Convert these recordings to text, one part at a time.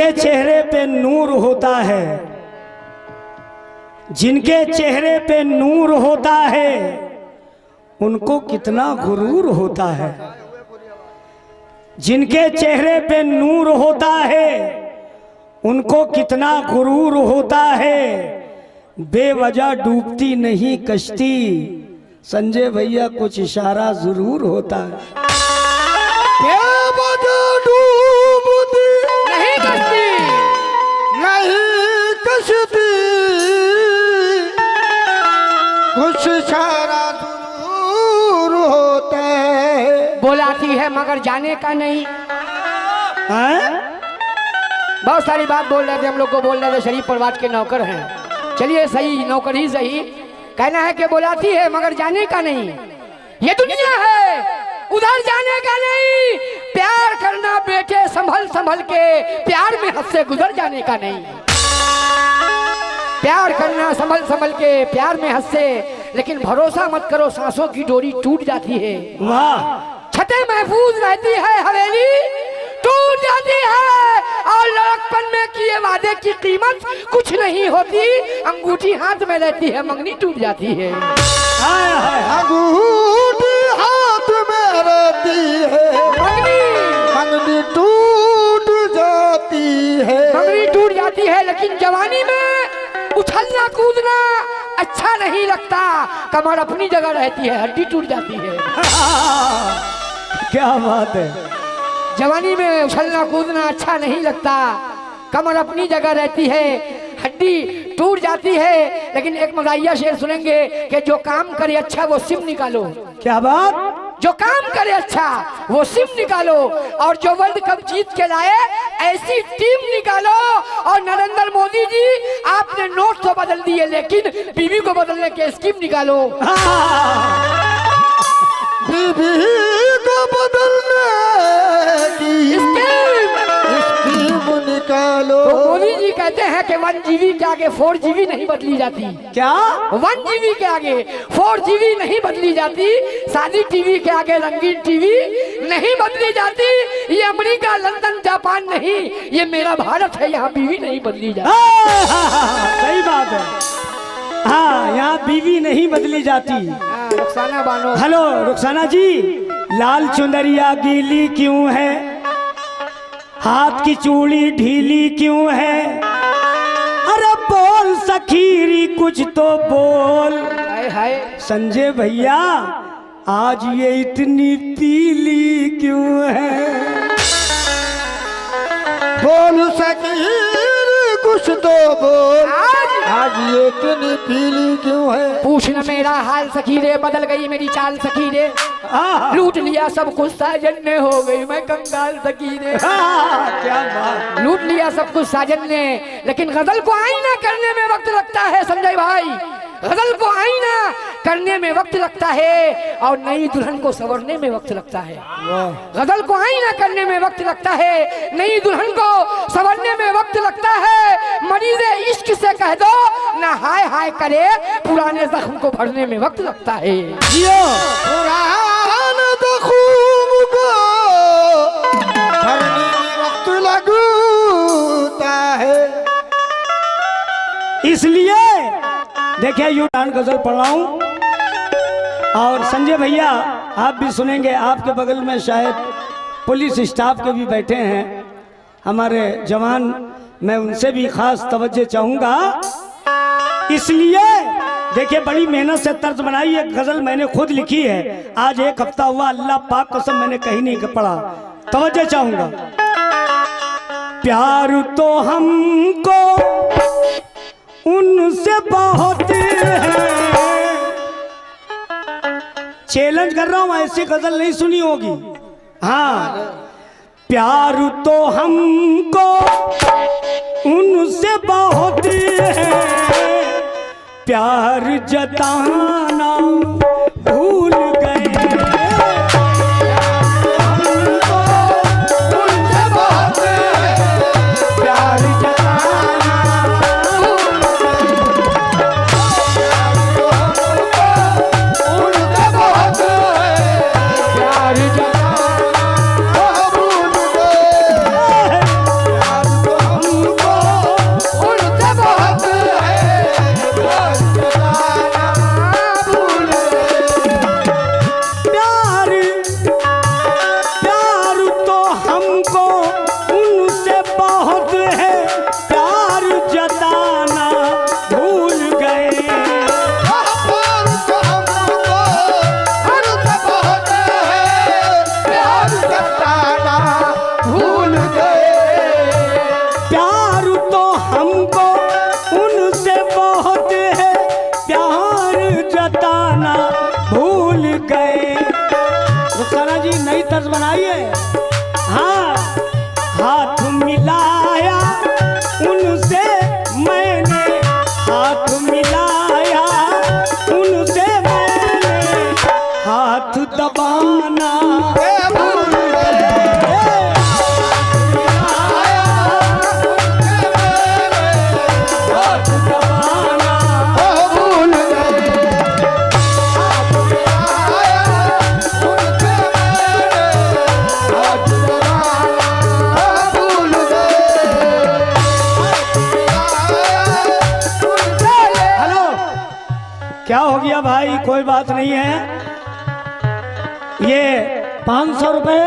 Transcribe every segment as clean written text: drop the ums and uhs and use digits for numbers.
जिनके चेहरे पे नूर होता है, जिनके चेहरे पे नूर होता है, उनको कितना गुरूर होता है। जिनके चेहरे पे नूर होता है, उनको कितना गुरूर होता है। बेवजह डूबती नहीं कश्ती, संजय भैया कुछ इशारा जरूर होता है। बेवजह डूबती नहीं कश्ती, नहीं कश्ती, कुछ इशारा जरूर होता है। बोलाती है मगर जाने का नहीं। हैं? बहुत सारी बात बोल रहे थे, हम लोग को बोल रहे थे शरीफ परिवार के नौकर हैं। चलिए सही, नौकर ही सही। कहना है कि बुलाती है मगर जाने का नहीं। ये दुनिया है, उधर जाने का नहीं। प्यार करना बेटे संभल संभल के, प्यार में हद से गुजर जाने का नहीं। प्यार करना संभल संभल के, प्यार में हद से, लेकिन भरोसा मत करो, सांसों की डोरी टूट जाती है। वाह, छतें महफूज रहती है, हवेली टूट जाती है। और लड़कपन में किए वादे की कीमत कुछ नहीं होती। अंगूठी हाथ में रहती है, मंगनी टूट जाती है। हाय हाय। अंगूठी हाथ में रहती है, मंगनी टूट जाती है। मंगनी टूट जाती है, लेकिन जवानी में उछलना कूदना अच्छा नहीं लगता। कमर अपनी जगह रहती है, हड्डी टूट जाती है। क्या बात है। जवानी में उछलना कूदना अच्छा नहीं लगता, कमर अपनी जगह रहती है, हड्डी टूट जाती है। लेकिन एक मजाहिया शेर सुनेंगे कि जो काम करे अच्छा वो सिम निकालो। क्या बात। जो काम करे अच्छा वो सिम निकालो, और जो वर्ल्ड कप जीत के लाए ऐसी टीम निकालो। और नरेंद्र मोदी जी, आपने नोट तो बदल दिए, लेकिन बीवी को बदलने के स्कीम निकालो। बीवी को बदलने की स्कीम निकालो। तो मोदी जी कहते हैं कि 1 GB के आगे 4 GB नहीं बदली जाती। क्या? 1 GB के आगे 4 GB नहीं बदली जाती। शादी टीवी के आगे रंगीन टीवी नहीं बदली जाती। ये अमेरिका, लंदन, जापान नहीं, ये मेरा भारत है, यहाँ बीवी नहीं बदली जाती। सही बात है। हाँ, यहाँ बीवी नहीं बदली जाती। रुखसाना बानो। हेलो रुखसाना जी, लाल चुनरिया गीली क्यों है, हाथ की चूड़ी ढीली क्यों है। अरे बोल सखीरी कुछ तो बोल। हाय हाय। संजय भैया आज ये इतनी पीली क्यों है। बोल सकी कुछ तो बोल, आज ये इतनी पीली क्यों है। पूछना मेरा हाल सखी रे, बदल गई मेरी चाल सखी रे। लूट लिया सब कुछ साजन ने, हो गई मैं कंगाल सखी रे। क्या बात। लूट लिया सब कुछ साजन ने, लेकिन गजल को आईना करने में वक्त लगता है संजय भाई। गजल को आईना करने में वक्त लगता है, और नई दुल्हन को संवरने में वक्त लगता है। गजल को आईना करने में वक्त लगता है, नई दुल्हन को संवरने में वक्त लगता है। मरीज़े इश्क से कह दो ना हाय हाय करे, पुराने जख्म को भरने में वक्त लगता है। पुराने जख्म को भरने में वक्त लगता है। इसलिए देखिए यूटान गजल पढ़ रहा हूं, और संजय भैया आप भी सुनेंगे। आपके बगल में शायद पुलिस स्टाफ के भी बैठे हैं, हमारे जवान, मैं उनसे भी खास तवज्जो चाहूंगा। इसलिए देखिए बड़ी मेहनत से तर्ज बनाई। एक गजल मैंने खुद लिखी है, आज 1 हफ्ता हुआ, अल्लाह पाक कसम मैंने कहीं नहीं पढ़ा, तवज्जो चाहूंगा। प्यार तो हमको उनसे बहुत है। चैलेंज कर रहा हूं, ऐसी गजल नहीं सुनी होगी। हाँ, प्यार तो हमको उनसे बहुत है, प्यार जताना भूल गए। जताना भूल गए। रुखसाना जी नई तर्ज बनाइए। हाँ, हाथ मिलाया उनसे मैंने, हाथ मिलाया उनसे मैंने, हाथ दबाना भूल गए। हाथ दबाना भूल गए। हेलो, क्या हो गया भाई? कोई बात नहीं है। ये 500 रुपए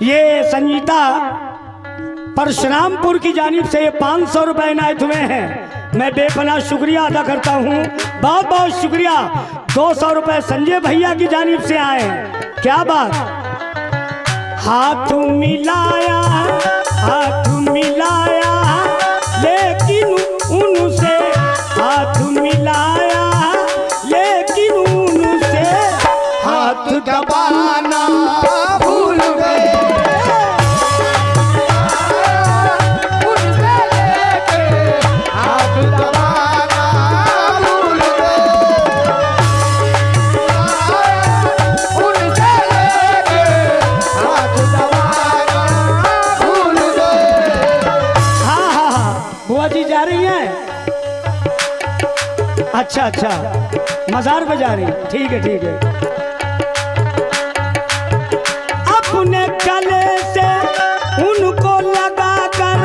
ये संगीता परशुरामपुर की जानिब से ये 500 रुपए इनायत हुए हैं। मैं बेपनाह शुक्रिया अदा करता हूँ, बहुत बहुत शुक्रिया। 200 रुपए संजय भैया की जानिब से आए हैं। क्या बात। हाथ मिलाया, हाथ मिलाया लेकिन उनसे, हाथ मिलाया लेकिन उनसे, हाथ दबाना भूल गए। उनसे लेके हाथ दबाना भूल गए। उनसे लेके हाथ दबाना भूल गए। हाँ हाँ हाँ, बुआ जी जा रही हैं। अच्छा अच्छा, मजार पे जा रही, ठीक है ठीक है। अपने गले से उनको लगा कर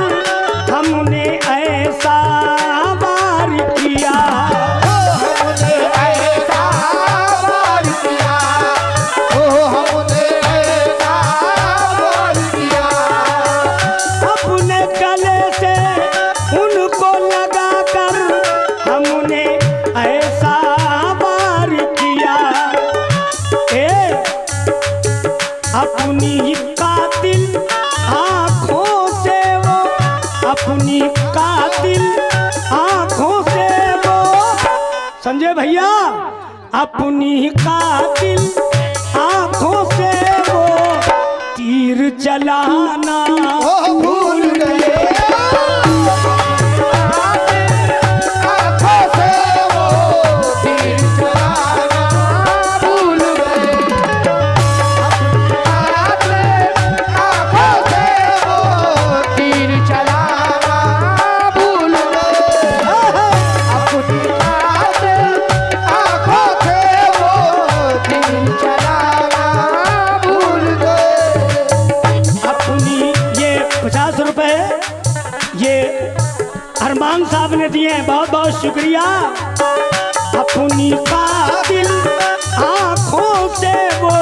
हमने ऐसा वार किया, हमने ऐसा वार किया, ओ हमने ऐसा वार किया। अपने गले से उनको लगा कर हमने ऐसा वार किया। अपनी कातिल आंखों से वो, अपनी कातिल आंखों से वो, संजय भैया, अपनी कातिल आंखों से वो तीर चलाना भूल गए। आँखों से वो तीर चलाना भूल गए। आँखों से वो तीर चलाना भूल गए। अपनी आँखों से वो तीर चलाना भूल गए। अपनी ये 50 रुपए ये अरमान साहब ने दिए हैं, बहुत बहुत शुक्रिया। अपनी कातिल आंखों से वो,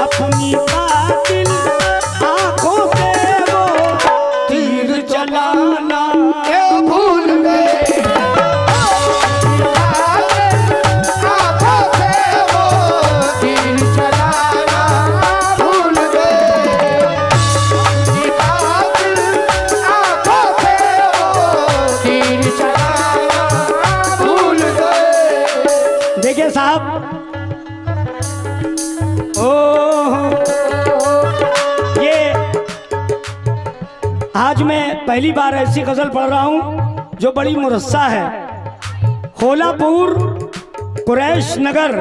अपनी कातिल आंखों से वो तीर चलाना भूल गए। आँखों से वो तीर चलाना भूल गए। आँखों से वो तीर चलाना भूल गए। देखिए साहब, ये आज मैं पहली बार ऐसी गजल पढ़ रहा हूं जो बड़ी मुरस्सा है। होलापुर कुरैश नगर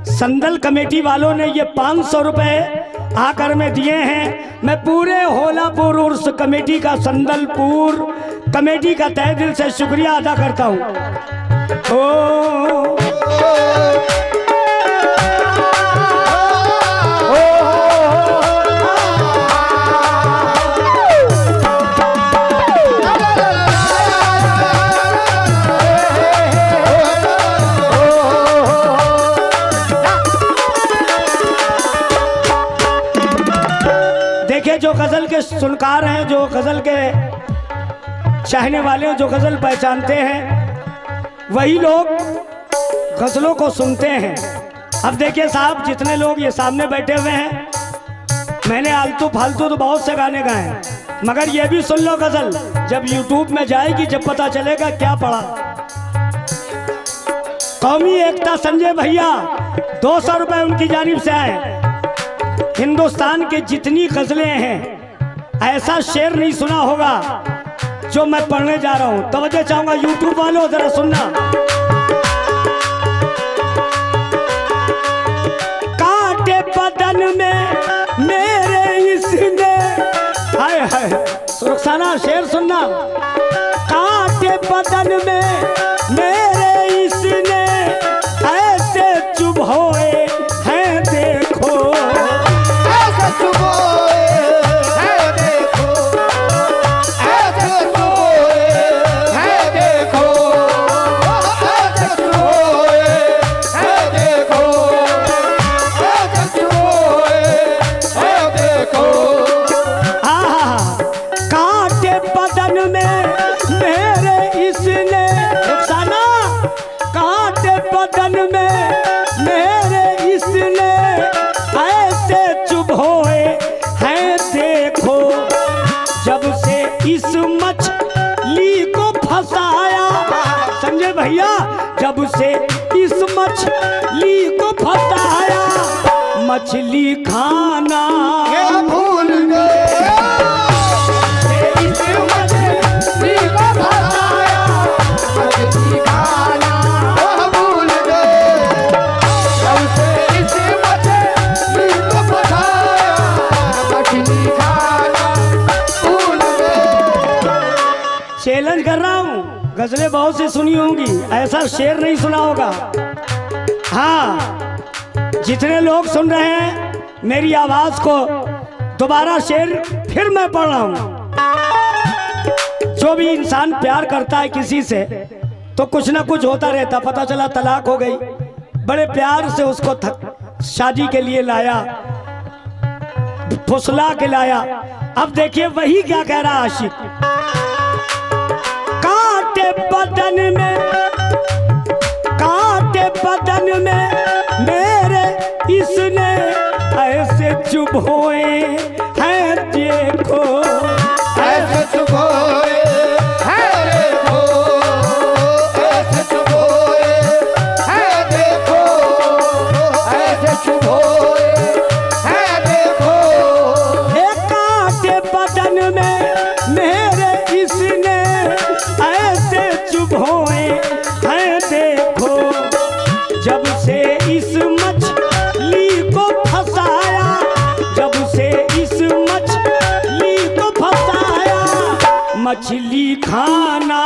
संदल कमेटी वालों ने ये 500 रुपए आकर में दिए हैं। मैं पूरे होलापुर उर्स कमेटी का, संदलपुर कमेटी का तहे दिल से शुक्रिया अदा करता हूं। ओ देखिए, जो गजल के सुनकार हैं, जो गजल के चाहने वाले हैं, जो गजल पहचानते हैं, वही लोग गजलों को सुनते हैं। अब देखिए साहब, जितने लोग ये सामने बैठे हुए हैं, मैंने आलतू फालतू तो बहुत से गाने गाए हैं, मगर ये भी सुन लो गजल, जब यूट्यूब में जाएगी जब पता चलेगा क्या पड़ा। कौमी एकता संजय भैया 200 रुपए उनकी जानिब से आए। हिंदुस्तान के जितनी गजलें हैं ऐसा शेर नहीं सुना होगा जो मैं पढ़ने जा रहा हूं। तवज्जो चाहूंगा यूट्यूब वालों, जरा सुनना। काटे बदन में मेरे इसने, हाय हाय रुखसाना शेर सुनना। काटे बदन में मेरे इसने ऐसे चुभोए हैं देखो, ऐसे चुभोए हैं देखो, ऐसे चुभोए हैं देखो, ऐसे चुभोए हैं देखो, ऐसे चुभोए हैं देखो। काटे बदन में मेरे इसने, रुखसाना काटे बदन में मेरे इसने ऐसे चुभोए हैं देखो। जब से इस मछली को फंसाया, समझे भैया, जब से इस मछली को फंसाया, मछली खाना ये भूल गए, इस मछली को फंसाया, मछली खाना वो भूल गए। जब से इस मछली को फंसाया, मछली खाना भूल गए। चैलेंज कर रहा हूँ, गजलें बहुत सी सुनी होंगी, ऐसा शेर नहीं सुना होगा। हाँ, जितने लोग सुन रहे हैं मेरी आवाज को, दोबारा शेर फिर मैं पढ़ रहा हूँ। जो भी इंसान प्यार करता है किसी से तो कुछ ना कुछ होता रहता। पता चला तलाक हो गई, बड़े प्यार से उसको शादी के लिए लाया, फुसला के लाया। अब देखिए वही क्या कह रहा आशिक। काटे बदन में, काटे बदन में मेरे इसने ऐसे चुभोए हैं देखो, ऐसे चुभोए हैं देखो, ऐसे चुभोए हैं देखो, ऐसे चुभोए हैं देखो। हे काटे बदन में मेरे इसने ऐसे चुभोए हैं देखो। जब से इस मछली को फंसाया, जब से इस मछली को फंसाया, मछली खाना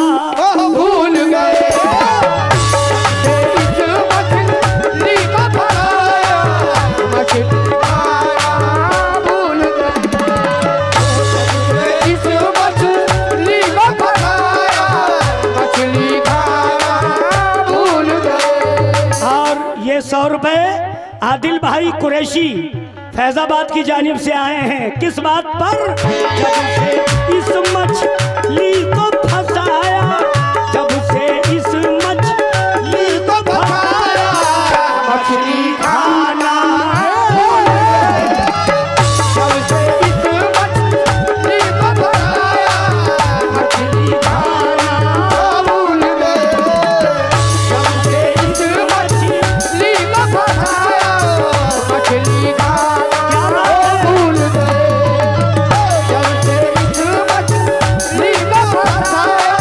भूल गए। इस मछली को फंसाया, मछली खाना भूल गए। इस मछली को फंसाया, मछली खाना भूल गए। और ये 100 रुपए आदिल भाई कुरैशी फैजाबाद की जानिब से आए हैं। किस बात पर? जब से इस मछली को फंसाया, जब से इस मछली को फंसाया, मछली खाना जब से इस मछली को फंसाया, मछली खाना भूल गए। जब से इस मछली को फंसाया, मछली खाना भूल गए। जब से इस मछली को फंसाया,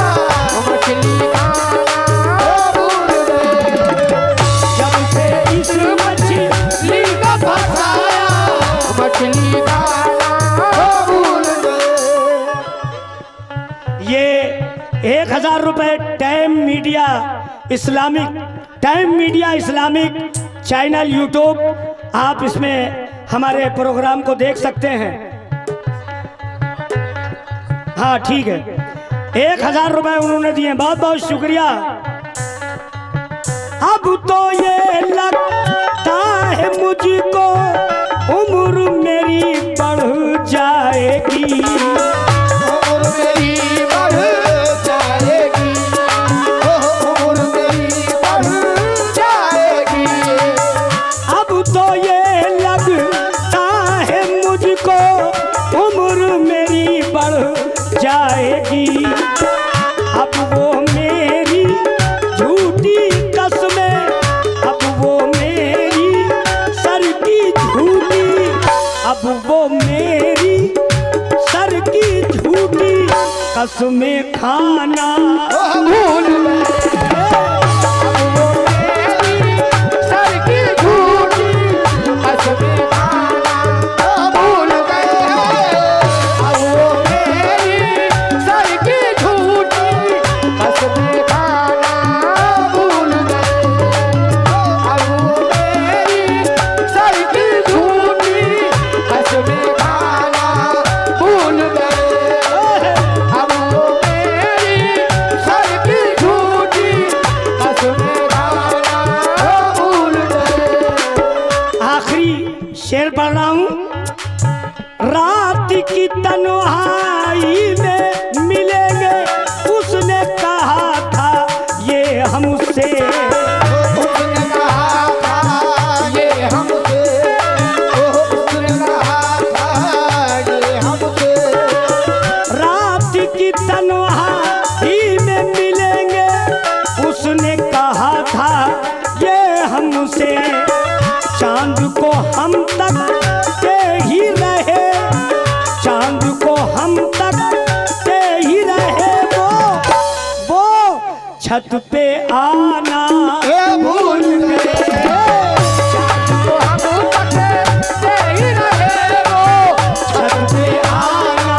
मछली खाना भूल गए। जब से इस मछली को फंसाया, मछली खाना भूल गए। ये 1000 रुपए time media Islamic, time media Islamic channel YouTube, आप इसमें हमारे प्रोग्राम को देख सकते हैं। हाँ ठीक है, 1000 रुपए उन्होंने दिए, बहुत बहुत शुक्रिया। अब तो ये लगता है मुझको उम्र मेरी बढ़ जाएगी, उम्र मेरी बढ़ जाएगी, उम्र मेरी बढ़ जाएगी। अब तो ये लगता है मुझको कसमें खाना भूल गए अब वो मेरी सर की झूठी कसमें खाना भूल गए अब वो मेरी सर की झूठी कसमें खाना भूल गए अब वो मेरी सर की झूठी कसमें खाना भूल गए अब वो मेरी सर की झूठी कसमें खाना भूल गए। आखिरी शेर पढ़ रहा हूँ। रात की तन्हाई में मिलेंगे उसने कहा था ये हमसे, उसने कहा था ये हमसे, उसने कहा था ये हमसे, रात की तन्हाई में मिलेंगे उसने कहा था ये हमसे, चांद को हम तक ते ही रहे, चांद को हम तक ते ही रहे, वो छत पे आना ये भूल गए, चाँद को हम तकते ही रहे वो छत पे आना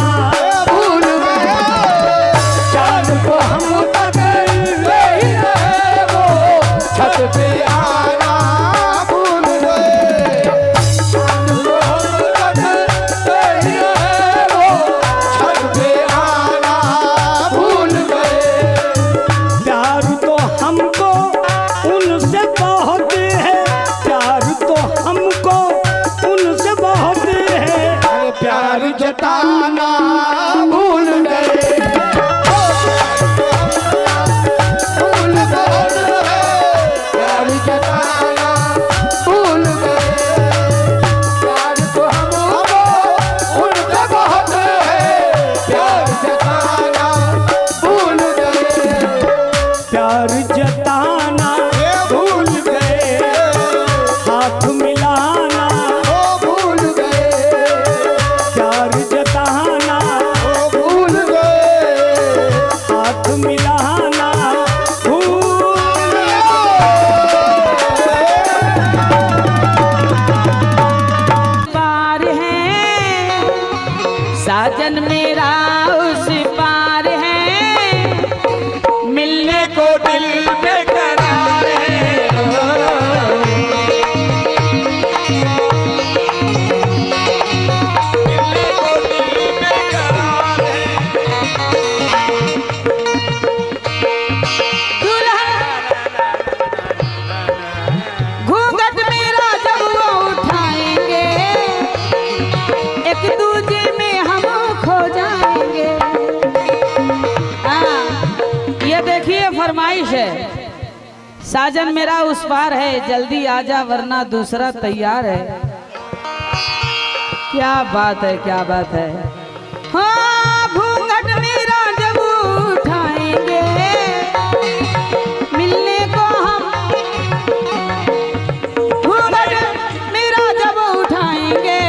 भूल गए चाँद को हम तकते ही रहे वो छत पे आना भूल गए, चाँद को हम तकते ही रहे वो छत पे आना भूल गए, प्यार तो हमको उनसे बहुत है, प्यार तो हमको उनसे बहुत है, अरे प्यार जताना भूल गए, भूल गए प्यार जताना भूल गए प्यार तो हमको उनसे बहुत है प्यार जताना भूल गए प्यार जताना ये भूल गए, हाथ मिलाना वो भूल गए, प्यार जताना वो भूल गए, हाथ मिलाना पार है साजन मेरा उस पार है, मिलने को दिल बेकरार है। मिलने को दिल बेकरार है। घूंघट मेरा जब वो उठाएंगे एक दूजे में हम खो जाएंगे। हाँ, ये देखिए फरमाइश है, साजन मेरा उस पार है, जल्दी आजा वरना दूसरा तैयार है। क्या बात है, क्या बात है। हाँ, घूंघट मेरा जब उठाएंगे मिलने को हम, घूंघट मेरा जब उठाएंगे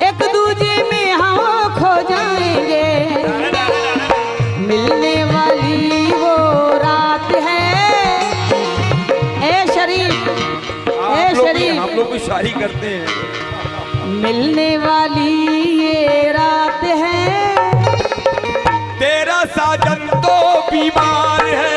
एक दूजे में हम खो जाएंगे। मिलने वाली वो रात है, ए शरीफ, ए शरीफ, हम लोग भी शादी करते हैं। मिलने वाली ये रात है, तेरा साजन तो बीमार है।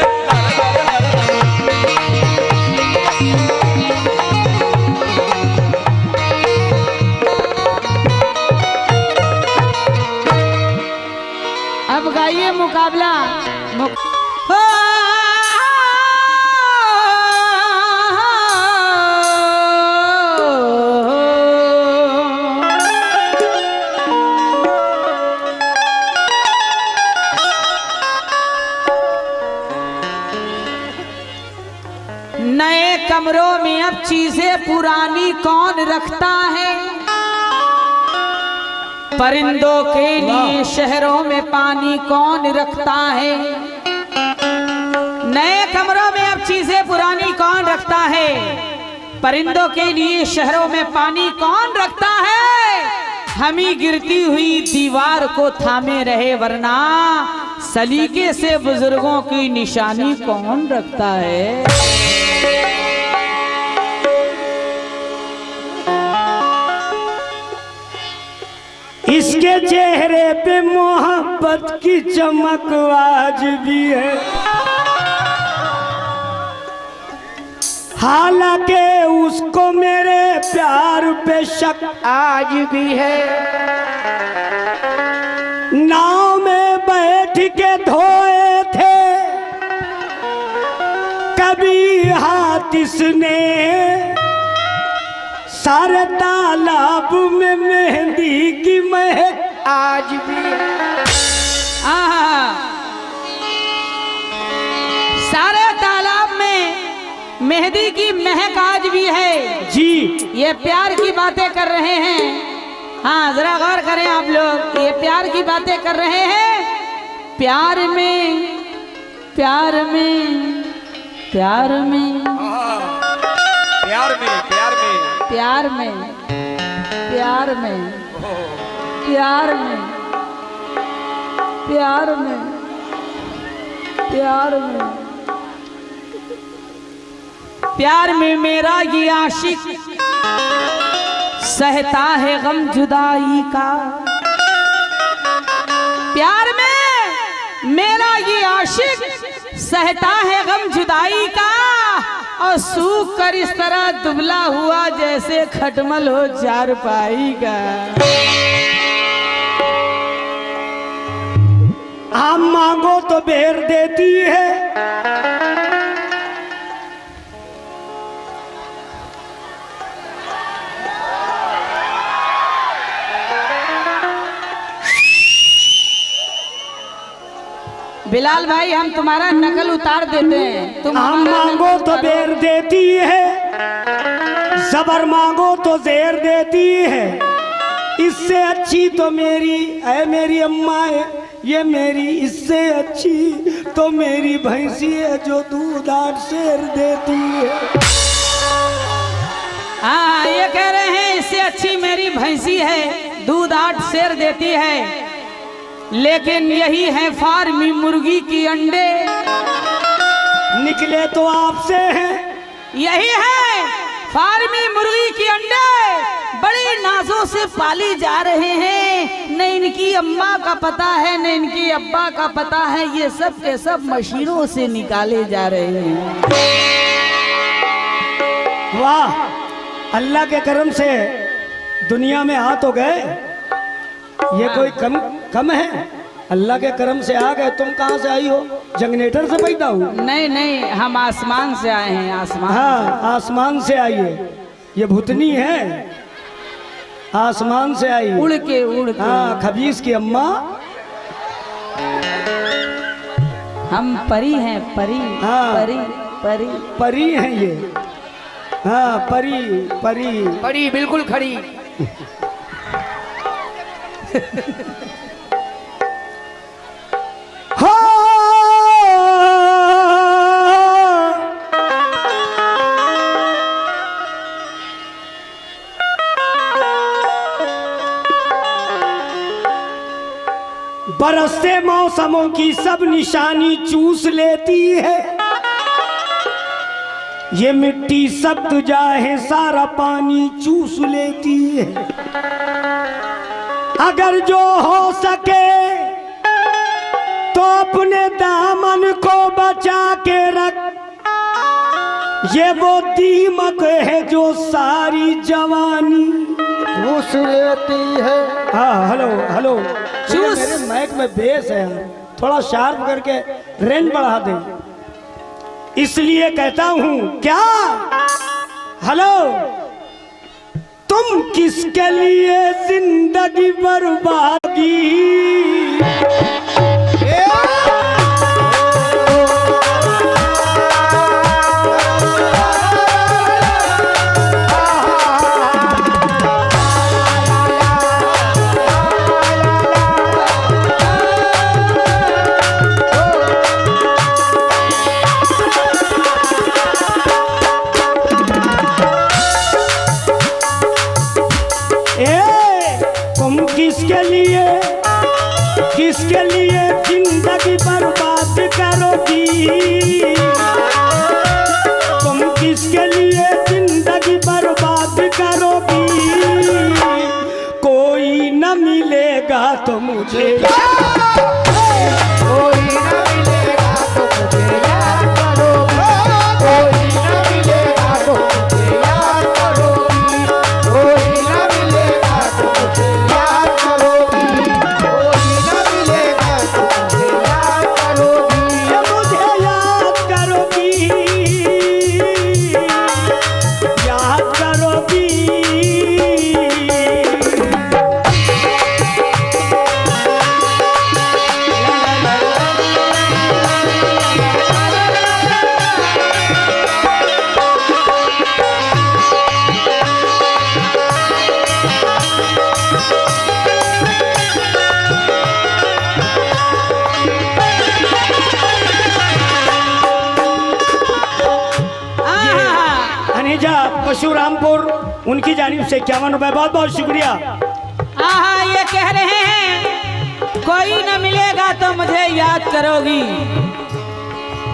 अब गाइए मुकाबला नए कमरों में अब चीजें पुरानी कौन रखता है, परिंदों के लिए शहरों में पानी कौन रखता है। नए कमरों में अब चीजें पुरानी कौन रखता है, परिंदों के लिए शहरों में पानी कौन रखता है। हमी गिरती हुई दीवार को थामे रहे, वरना सलीके से बुजुर्गों की निशानी कौन रखता है। इसके चेहरे पे मोहब्बत की चमक आज भी है, हालांकि उसको मेरे प्यार पे शक आज भी है। नाव में बैठ के धोए थे कभी हाथ इसने, सारे तालाब में मेहंदी की महक आज भी है। सारे तालाब में मेहंदी की महक आज भी है। जी ये प्यार की बातें कर रहे हैं। हाँ, जरा गौर करें आप लोग, ये प्यार की बातें कर रहे हैं। प्यार में प्यार में प्यार में प्यार में प्यार में प्यार में प्यार में प्यार में प्यार में प्यार में प्यार में मेरा ये आशिक सहता है गम जुदाई का। प्यार में मेरा ये आशिक सहता है गम जुदाई का, और सूख कर इस तरह दुबला हुआ जैसे खटमल हो चारपाई का। आप मांगो तो बेर देती है, बिलाल भाई हम तुम्हारा नकल उतार देते हैं। तुम हम हमारा मांगो नकल तो उतारो। बेर देती है, जबर मांगो तो जेर देती है। इससे अच्छी तो मेरी है मेरी अम्मा है, ये मेरी इससे अच्छी तो मेरी भैंसी है जो दूध 8 सेर देती है। हाँ, ये कह रहे हैं इससे अच्छी मेरी भैंसी है, दूध 8 सेर देती है। लेकिन यही है फार्मी मुर्गी की अंडे, निकले तो आपसे हैं। यही है फार्मी मुर्गी की अंडे, बड़ी नाजों से पाली जा रहे हैं। न इनकी अम्मा का पता है न इनकी अब्बा का पता है, ये सब के सब मशीनों से निकाले जा रहे हैं। वाह, अल्लाह के करम से दुनिया में आ तो गए, ये कोई कम है। अल्लाह के करम से आ गए। तुम कहाँ से आई हो? जनरेटर से पैदा हो? नहीं नहीं, हम आसमान से आए हैं, आसमान। हाँ, आसमान से आई है। ये भूतनी है, आसमान से आई है। उड़ के उड़ के। हाँ, खबीस की अम्मा। हम परी हैं, परी। हाँ। परी परी परी हैं ये। हाँ, परी परी बड़ी बिल्कुल खड़ी। हो बरसते मौसमों की सब निशानी चूस लेती है, ये मिट्टी सब तुझाहे सारा पानी चूस लेती है। अगर जो हो सके तो अपने दामन को बचा के रख, ये वो दीमक है जो सारी जवानी चूस लेती है। हाँ, हेलो हेलो, चूस। मेरे माइक में बेस है, थोड़ा शार्प करके रेंज बढ़ा दें, इसलिए कहता हूं। क्या हेलो, तुम किसके लिए जिंदगी बर्बादी? किसके लिए जिंदगी बर्बाद करोगी, तुम किसके लिए जिंदगी बर्बाद करोगी, कोई न मिलेगा तो मुझे कोई न मिलेगा तो मुझे याद करोगी, कोई न मिलेगा तो मुझे याद करोगी, कोई न मिलेगा तो मुझे याद करोगी, कोई न मिलेगा तो मुझे याद करोगी। ये मुझे याद करोगी, याद करोगी। अनीजा परशुरामपुर उनकी जानिब से 51 रुपए, बहुत बहुत शुक्रिया। हाँ, ये कह रहे हैं कोई न मिलेगा तो मुझे याद करोगी।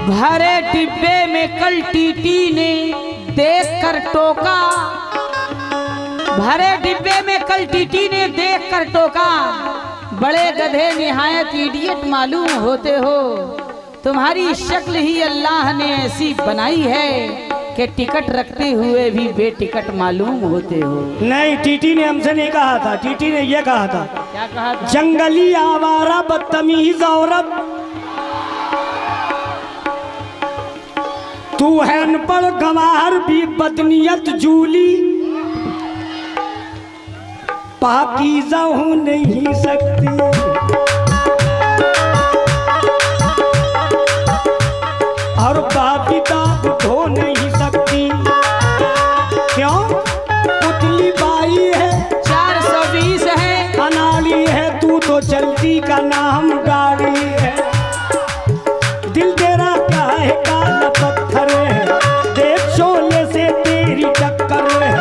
भरे डिब्बे में कल टीटी ने देख कर टोका, भरे डिब्बे में कल टीटी ने देख कर टोका, बड़े गधे निहायत इडियट मालूम होते हो, तुम्हारी शक्ल ही अल्लाह ने ऐसी बनाई है कि टिकट रखते हुए भी बेटिकट मालूम होते हो। नहीं, टीटी ने हमसे नहीं कहा था, टीटी ने ये कहा था, क्या कहा था? जंगली आवारा बदतमीज औरत, तू है अनपढ़ गंवार भी बदनियत जूली, पाकीज़ा हो नहीं सकती, और बाबिताब धो नहीं सकती, क्यों? पुतली बाई है, 420 है, अनाड़ी है, तू तो चलती का नाम गाड़ी है, दिल तेरा काहे काला पत्थर है, देख शोले से तेरी टक्कर है,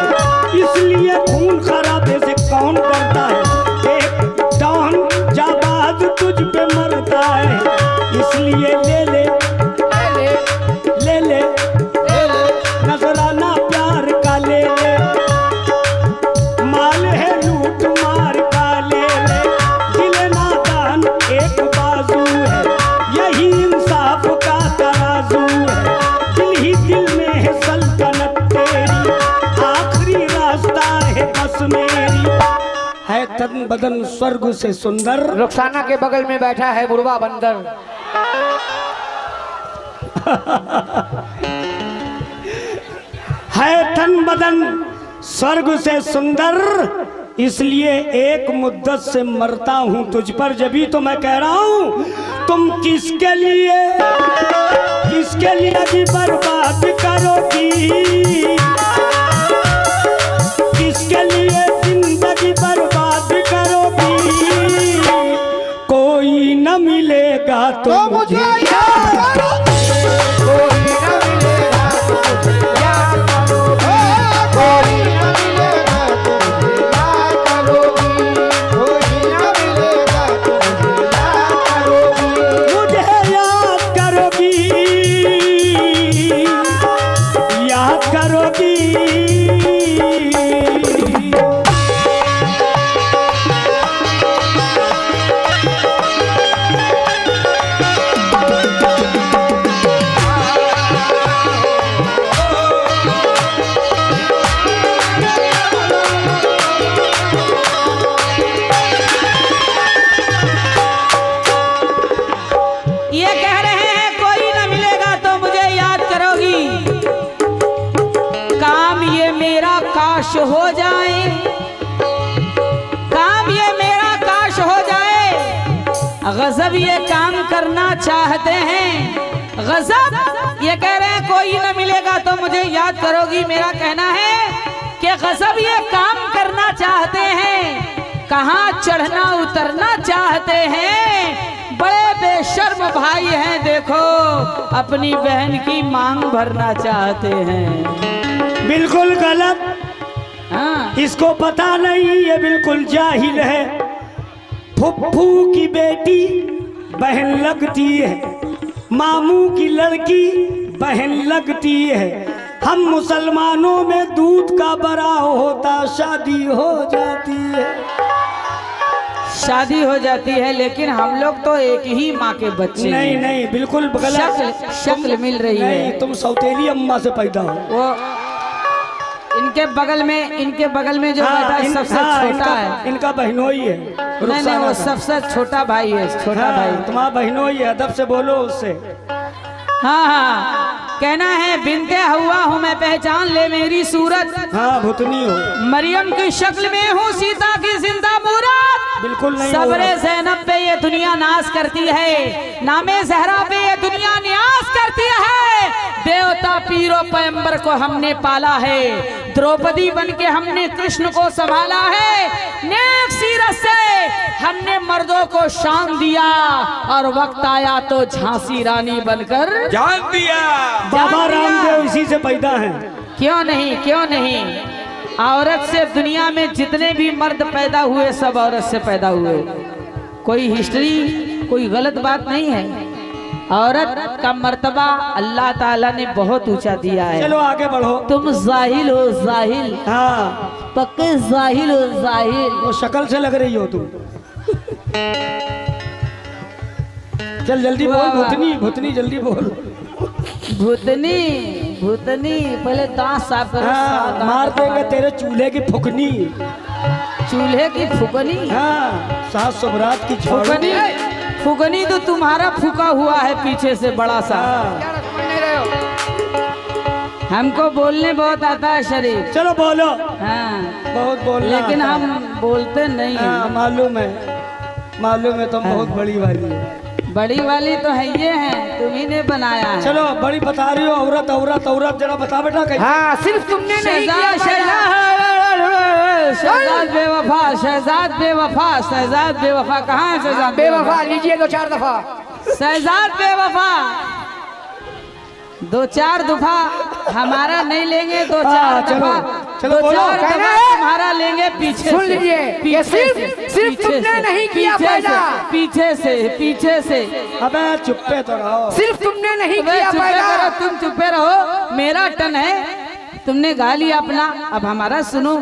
इसलिए खून खराबे से कौन करता है, एक डॉन जाबाज तुझ पे मरता है, इसलिए ले ले ले ले नजराना प्यार का ले ले, माल है लूट मार का ले ले, दिल नादान एक बाजू है, यही इंसाफ का तराजू है, दिल ही दिल में है सल्तनत तेरी, आखिरी रास्ता है बस मेरी, है तन बदन स्वर्ग से सुंदर, रुखसाना के बगल में बैठा है बुढ़वा बंदर। है तन बदन स्वर्ग से सुंदर, इसलिए एक मुद्दत से मरता हूं तुझ पर, जभी तो मैं कह रहा हूं तुम किसके लिए जी बर्बाद करोगी, किसके लिए जिंदगी बर्बाद करोगी, कोई न मिलेगा तो मुझे हो जाए, काम ये मेरा काश हो जाए, गजब ये काम करना चाहते हैं, गजब ये कह रहे हैं कोई न मिलेगा तो मुझे याद करोगी, मेरा कहना है कि गजब ये काम करना चाहते हैं, कहाँ चढ़ना उतरना चाहते हैं, बड़े बेशर्म भाई हैं, देखो अपनी बहन की मांग भरना चाहते हैं। बिल्कुल गलत, हाँ। इसको पता नहीं, ये बिल्कुल जाहिल है, फुफ्फू की बेटी बहन लगती है, मामू की लड़की बहन लगती है। हम मुसलमानों में दूध का बड़ा होता शादी हो जाती है। शादी हो जाती है, लेकिन हम लोग तो एक ही माँ के बच्चे नहीं हैं। नहीं, बिल्कुल गलत। शक्ल मिल रही नहीं, है। तुम सौतेली अम्मा से पैदा हो। वो इनके बगल में जो बैठा है सबसे छोटा है। इनका बहनोई है। नहीं नहीं, वो सबसे छोटा भाई है, छोटा भाई। तुम्हारा बहनोई है, अदब से बोलो उससे। हाँ हाँ, कहना है बिनते हुआ हूँ मैं, पहचान ले मेरी सूरत। हाँ, भुतनी हो। मरियम की शक्ल में हूँ सीता की जिंदा मूरत। बिल्कुल नहीं। सबरे ज़ैनब पे ये दुनिया नाज करती है, नामे ज़हरा पे ये दुनिया न्याज करती है। देवता पीरो पैगंबर को हमने पाला है, द्रौपदी बन के हमने कृष्ण को संभाला है। नेक सीरत से हमने मर्दों को शान दिया, और वक्त आया तो झांसी रानी बनकर जान दिया। बाबा रामदेव इसी से पैदा हैं। क्यों नहीं, क्यों नहीं। औरत से दुनिया में जितने भी मर्द पैदा हुए सब औरत से पैदा हुए। कोई हिस्ट्री, कोई गलत बात नहीं है। औरत का मर्तबा अल्लाह ताला ने बहुत ऊंचा दिया है। चलो आगे बढ़ो। तुम जाहिल हो, जाहिल, हाँ, पक्के जाहिल हो, जाहिल। वो शक्ल से लग रही हो तुम। चल जल्दी बोल। वाह, वाह। भुतनी भुतनी, जल्दी बोल। भूतनी, भूतनी, पहले दांत साफ करो। हाँ, मार देंगे तेरे चूल्हे की फुकनी। चूल्हे की फुकनी। हाँ, सास सुबरात की छोड़। फुकनी, फुकनी तो तुम्हारा फूका हुआ है पीछे से बड़ा सा। हाँ, क्या समझ नहीं रहे हो? हमको बोलने बहुत आता है शरीफ। चलो बोलो। हाँ, बहुत बोलना लेकिन आता हम बोलते नहीं है। हाँ, हैं। मालूम है, मालूम है, तुम बहुत बड़ी वाली है। बड़ी वाली तो है, ये है, तुम्ही ने बनाया है। चलो, बड़ी बता रही हो। औरत औरत औरत, जरा बता बेटा कैसे। हाँ, सिर्फ तुमने नहीं किया शहजाद बेवफा, शहजाद बेवफा, शहजाद बेवफा। कहाँ है शहजाद बेवफा? लीजिए 2-4 दफा। शहजाद बेवफा, 2-4 दफा हमारा नहीं लेंगे, 2-4 चलो, दफा, चलो बोलो। 2-4 कहना दफा है? तुम्हारा लेंगे पीछे सुन से, लीजिए, पीछे ये से, सिर्फ पीछे तुमने से, नहीं किया पीछे पैदा। से, पीछे से, पीछे से। अबे चुप्पे तो रहो। सिर्फ तुमने नहीं अबे किया चुप्पे पैदा। करो, तुम चुप्पे रहो। मेरा टन है, तुमने गा लिया अपना, अब हमारा सुनो,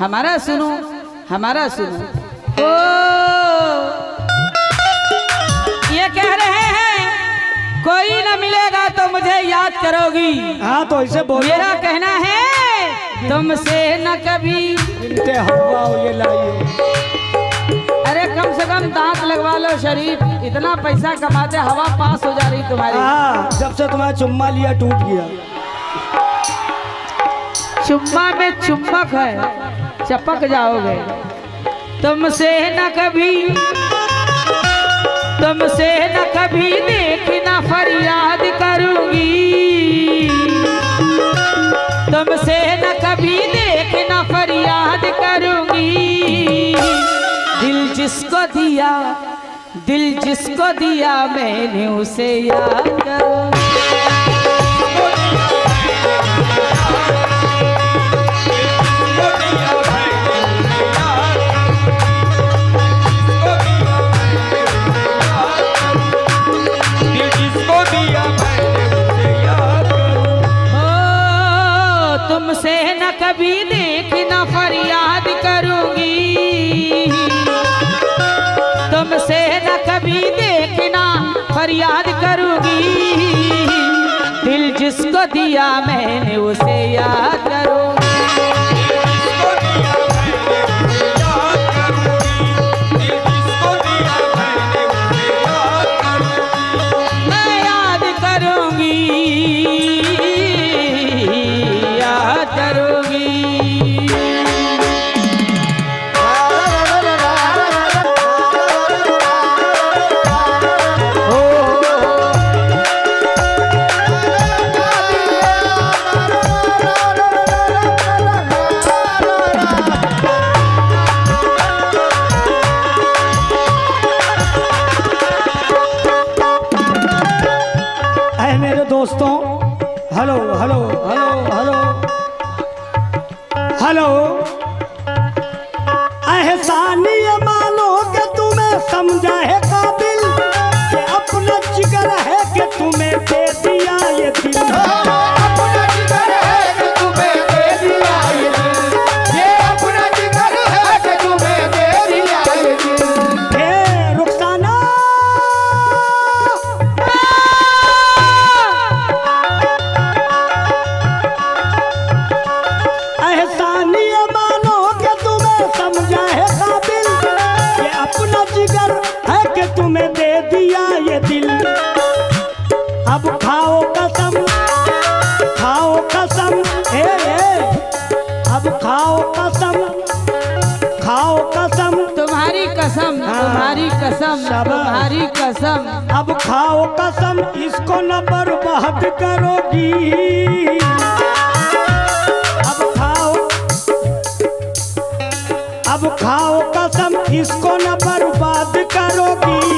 हमारा सुनो, हमारा सुनो। ओ, ये कह रहे हैं कोई न मिलेगा तो मुझे याद करोगी। हाँ, तो ऐसे बोलो। मेरा कहना है तुमसे न कभी। बिनते हवा हो, ये लाई हो। अरे कम से कम दांत लगवा लो शरीफ, इतना पैसा कमाते, हवा पास हो जा रही तुम्हारी। हाँ, जब से तुम्हारा चुम्मा लिया टूट गया। चुम्मा में चुम्बक है, चपक जाओगे। तुमसे न कभी, तुमसे न कभी देखना फरियाद करूंगी। तुमसे न कभी देखना फरियाद करूंगी। दिल जिसको दिया, दिल जिसको दिया मैंने उसे याद करूंगी। तुमसे न कभी देखना फरियाद करूंगी। तुमसे न कभी देखना फरियाद करूंगी। दिल जिसको दिया मैंने उसे याद करूंगी। मैं याद करूंगी, याद करूंगी। ऐ मेरे दोस्तों, hello hello hello hello hello. एहसानी ये मानो कि तुम्हें के तुम्हें दे दिया ये दिल, अब खाओ कसम, खाओ कसम, अब खाओ कसम, खाओ कसम, तुम्हारी कसम, तुम्हारी कसम, तुम्हारी कसम। अब खाओ कसम, इसको न बर्बाद करोगी। अब खाओ कसम, इसको न बर्बाद करोगी।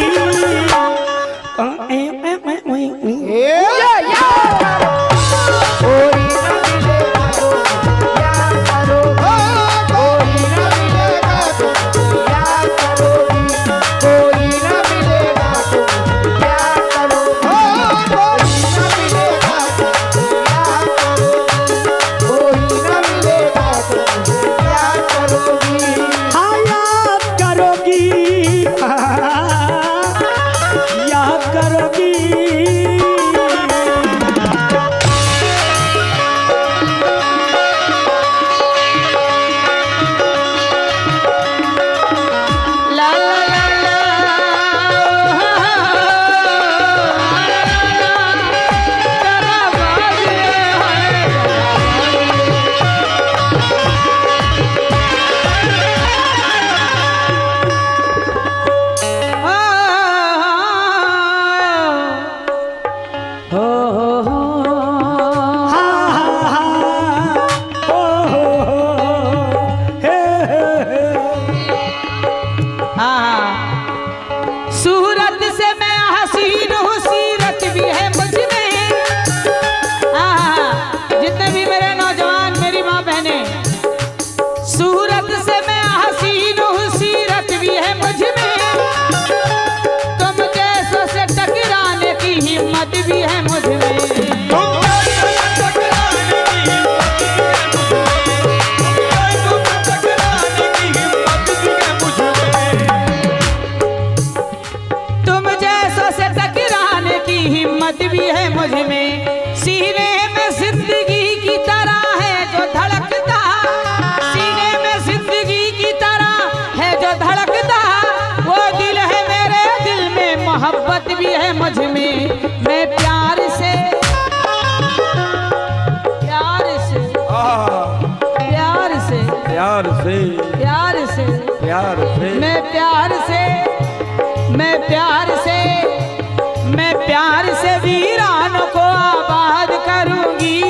मैं प्यार से वीरानों को आबाद करूंगी।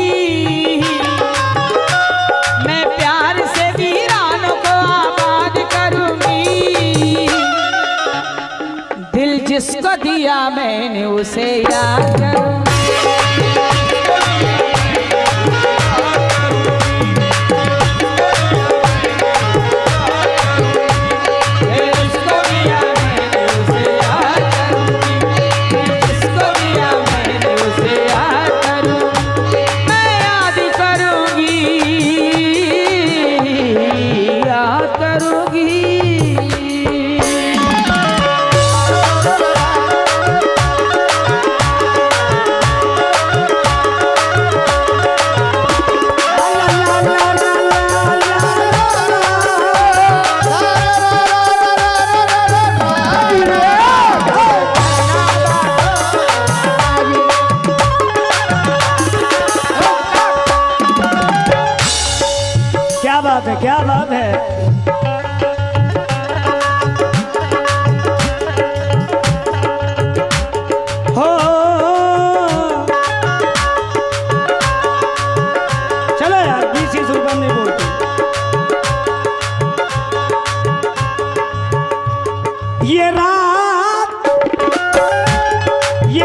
मैं प्यार से वीरानों को आबाद करूंगी। दिल जिसको दिया मैंने उसे याद करूंगी। क्या बात है। हो चलो यार 20 रुपये नहीं बोलते। ये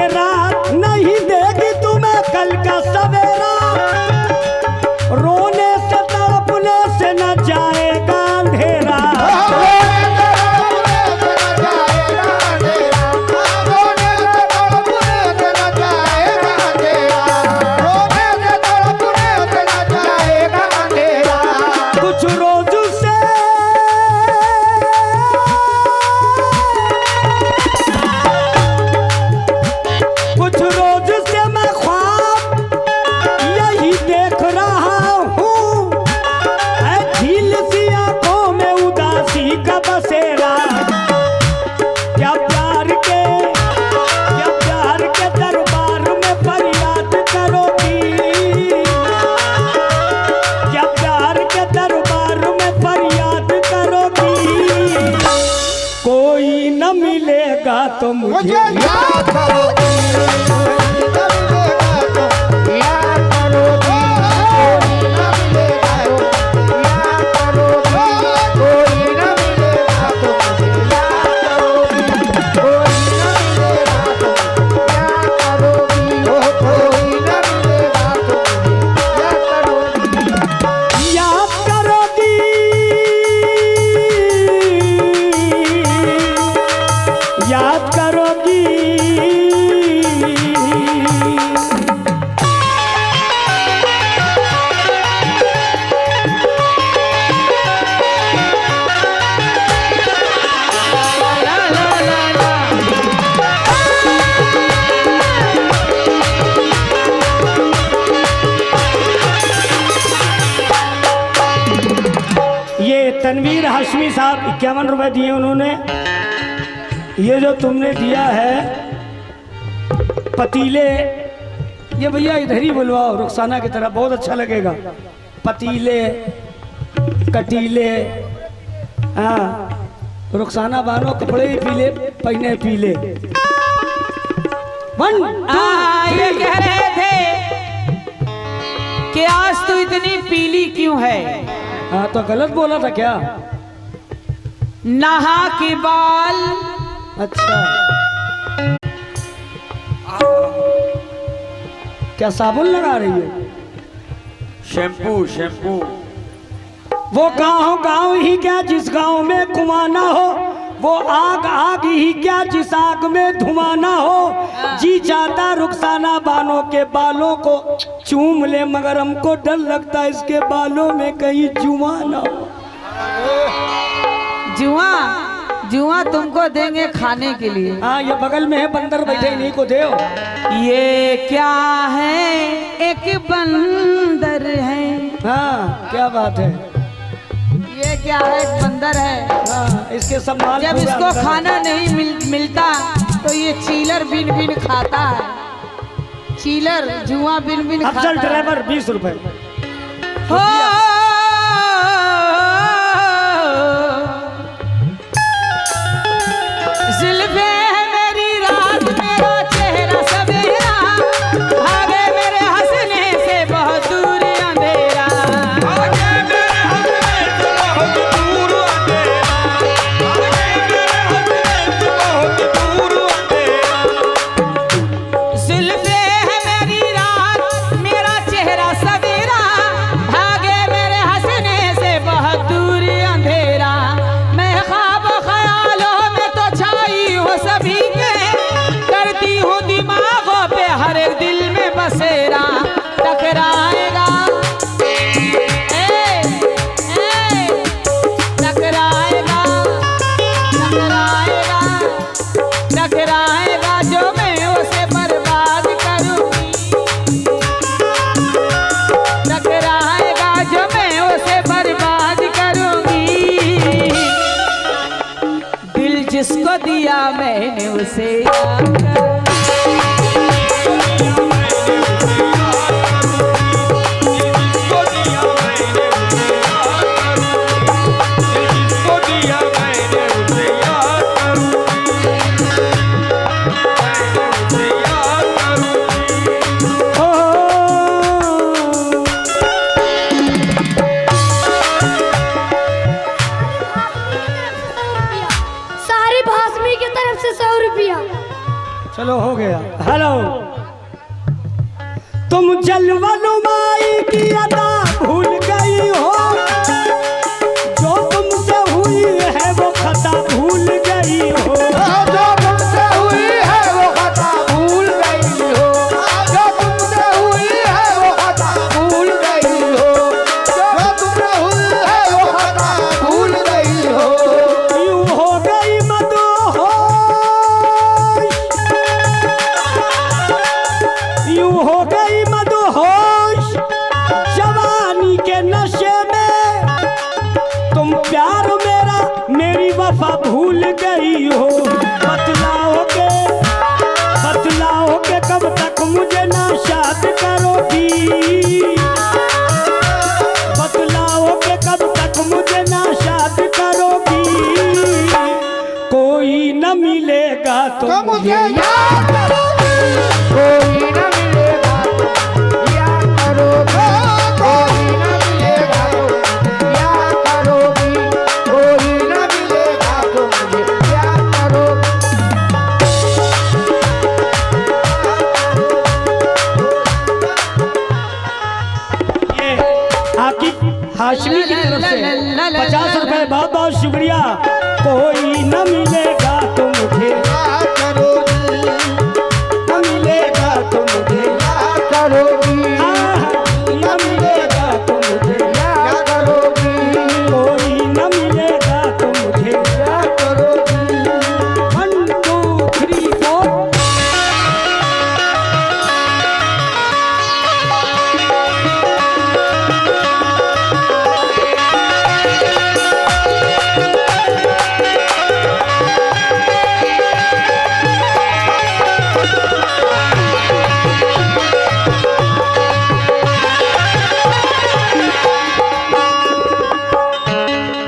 रात नहीं देगी तुम्हें कल का सवेरा, रोने से तड़पने से न जाएगा तो मुझे मुझे याद करोगी न मिलेगा तो याद करोगी कोई न मिलेगा तो याद करोगी कोई न मिलेगा तो मुझे याद करोगी कोई न मिलेगा तो याद करोगी कोई न मिलेगा तो मुझे याद करोगी। याद करोगी ये तनवीर हाशमी साहब 51 रुपए दिए उन्होंने। ये जो तुमने दिया है पतीले, ये भैया इधर ही बुलवाओ रुखसाना की तरह, बहुत अच्छा लगेगा। पतीले कटीले, हाँ रुखसाना बानो कपड़े भी पीले पहने पीले। ये कह रहे थे कि आज तू इतनी पीली क्यों है? हाँ तो गलत बोला था क्या? नहा के बाल अच्छा क्या साबुन लगा रही है? Shampoo shampoo. वो गाँव गाँव ही क्या जिस गाँव में कुआं ना हो, वो आग आग ही क्या जिस आग में धुआं ना हो। जी चाहता रुखसाना बानों के बालों को चूम ले, मगर हमको डर लगता है इसके बालों में कहीं जुआ ना हो। जुआ जुआ तुमको देंगे खाने के लिए। हाँ ये बगल में है बंदर बैठे, इन्हीं को दे। ये क्या है? एक बंदर है। हाँ क्या बात है? ये क्या है? एक बंदर है। हाँ इसके सब माल जब पूरा इसको अंदर है। खाना नहीं मिलता तो ये चीलर बिन बिन खाता है। चीलर जुआ बिन बिन खाता अफजल है। ड्राइवर 20 रुपए। हो जुल्फे है मेरी रात, मेरा चेहरा सवेरा, भागे मेरे हंसने से बहुत दूर अंधेरा। जुल्फे है मेरी रात, मेरा चेहरा सवेरा, भागे मेरे हंसने से बहुत दूर अंधेरा। मैं ख्वाब ख्यालों में तो छाई हूँ सभी के, करती हूँ दिमागों पे हर एक दिल में बसेरा। टकराएगा टकराएगा टकराएगा टकराएगा जो मैं उसे बर्बाद करूंगी। टकराएगा जो मैं उसे बर्बाद करूंगी। दिल जिसको दिया मैंने उसे याद करूंगी। सारी भासमी की तरफ से 100 रुपया। चलो हो गया। हेलो तुम जलवा नुमाई की अदा भूल गई हो, जो तुमसे हुई है वो खता भूल गई हो। जो तुमसे हुई है वो खता भूल गई हो, जो तुमसे हुई है वो खता भूल गई हो, जो तुमसे हुई है वो खता भूल गई हो। यूं हो गई मदहोश, यूं हो गई मदहोश, जवानी तो मुझे याद करोगी, कोई न मिलेगा तो याद करोगी, कोई न मिलेगा तो याद करोगी, कोई न मिलेगा तो मुझे याद करोगी। ये आकिब हाशमी की तरफ से 50 रुपए, बहुत बहुत शुक्रिया। कोई न मिलेगा तो मुझे याद करोगी, न मिलेगा तो मुझे याद करोगी, न मिलेगा तो मुझे याद करोगी, कोई न मिलेगा तो मुझे याद करोगी। 1 2 3 4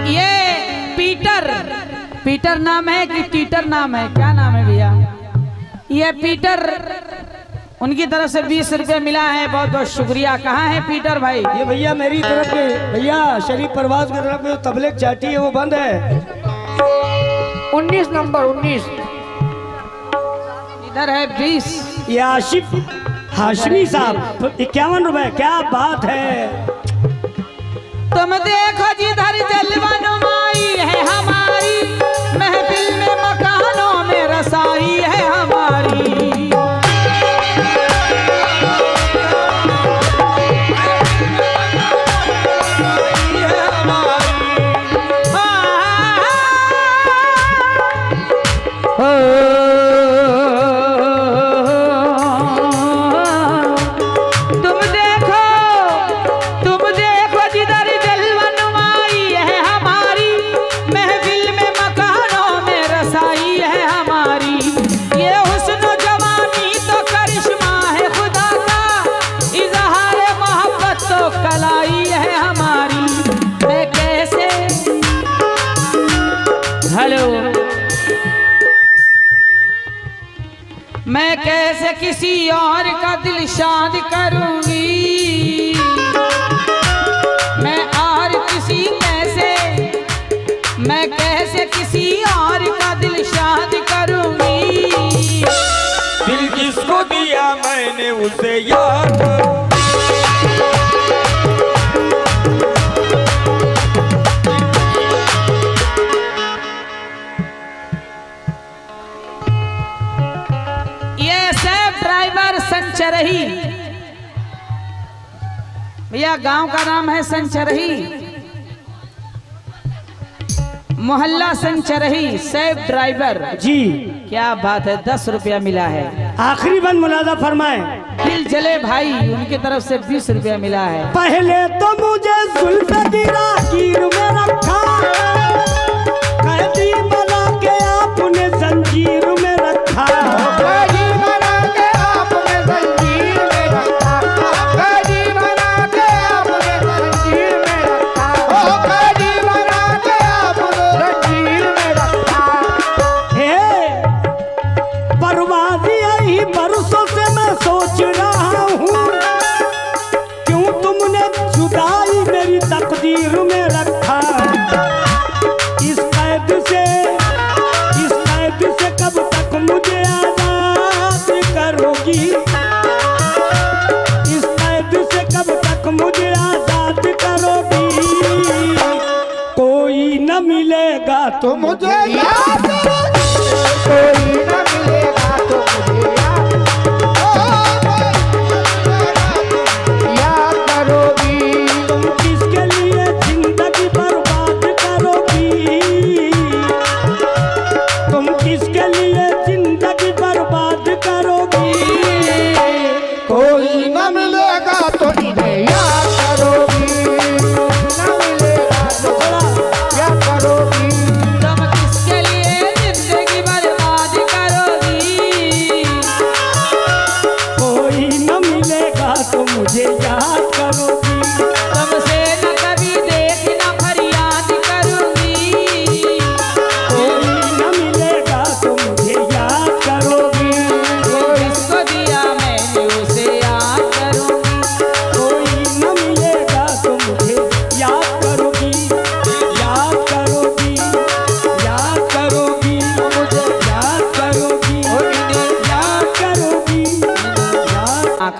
ये पीटर, पीटर नाम है कि टीटर नाम है, क्या नाम है भैया? ये पीटर, उनकी तरफ से 20 रुपए मिला है, बहुत बहुत शुक्रिया। कहाँ है पीटर भाई? ये भैया मेरी तरफ के भैया शरीफ परवाज की तरफ में जो तबलेक चाटी है वो बंद है। 19 नंबर 19। इधर है 20। ये आशिफ हाशमी साहब 51 रुपए, क्या बात है। तुम देखो जिधर जलवा नुमाई है हमारी, महफिल में मकानों में रसाई है हमारी। तुम देखो जिधर जलवा नुमाई है हमारी, महफिल में मकानों में रसाई है हमारी। ये हुस्न जवानी तो करिश्मा है खुदा का, इजहार मोहब्बत तो कलाई है हमारी। मैं कैसे, हेलो, मैं कैसे किसी और का दिल शाद करूंगी, मैं कैसे किसी और का दिल शाद करूंगी। दिल जिसको दिया मैंने उसे याद करो। ये सैफ ड्राइवर संचरही, भैया गांव का नाम है संचरही, मोहल्ला संचरही। सैफ ड्राइवर जी क्या बात है, 10 रुपया मिला है। आखिरी बंद मुलाजा फरमाए। दिल जले भाई, उनकी तरफ से 20 रुपया मिला है। पहले तो मुझे जुल्फ गिरा कीर में रखा, कैदी बना के आपने जंजीर में रखा। कैदी बना के आपने जंजीर में रखा, कैदी बना के आपने जंजीर में रखा, ओ कैदी बना के आपने जंजीर में रखा। हे परवाज़ी आई बरसों से मैं सोच रहा हूँ, क्यों तुमने जुदाई मेरी तकदीर में रखा। इस कैद से कब तक मुझे आजाद करोगी, इस कैद से कब तक मुझे आजाद करोगी। कोई न मिलेगा तो मुझे याद करोगी, कोई न मिलेगा तो मुझे याद करोगी। तुम किसके लिए जिंदगी बर्बाद करोगी, तुम किसके लिए जिंदगी बर्बाद करोगी। कोई न मिलेगा तो इन्हें याद करोगी, न मिलेगा तो याद करोगी। तुम किसके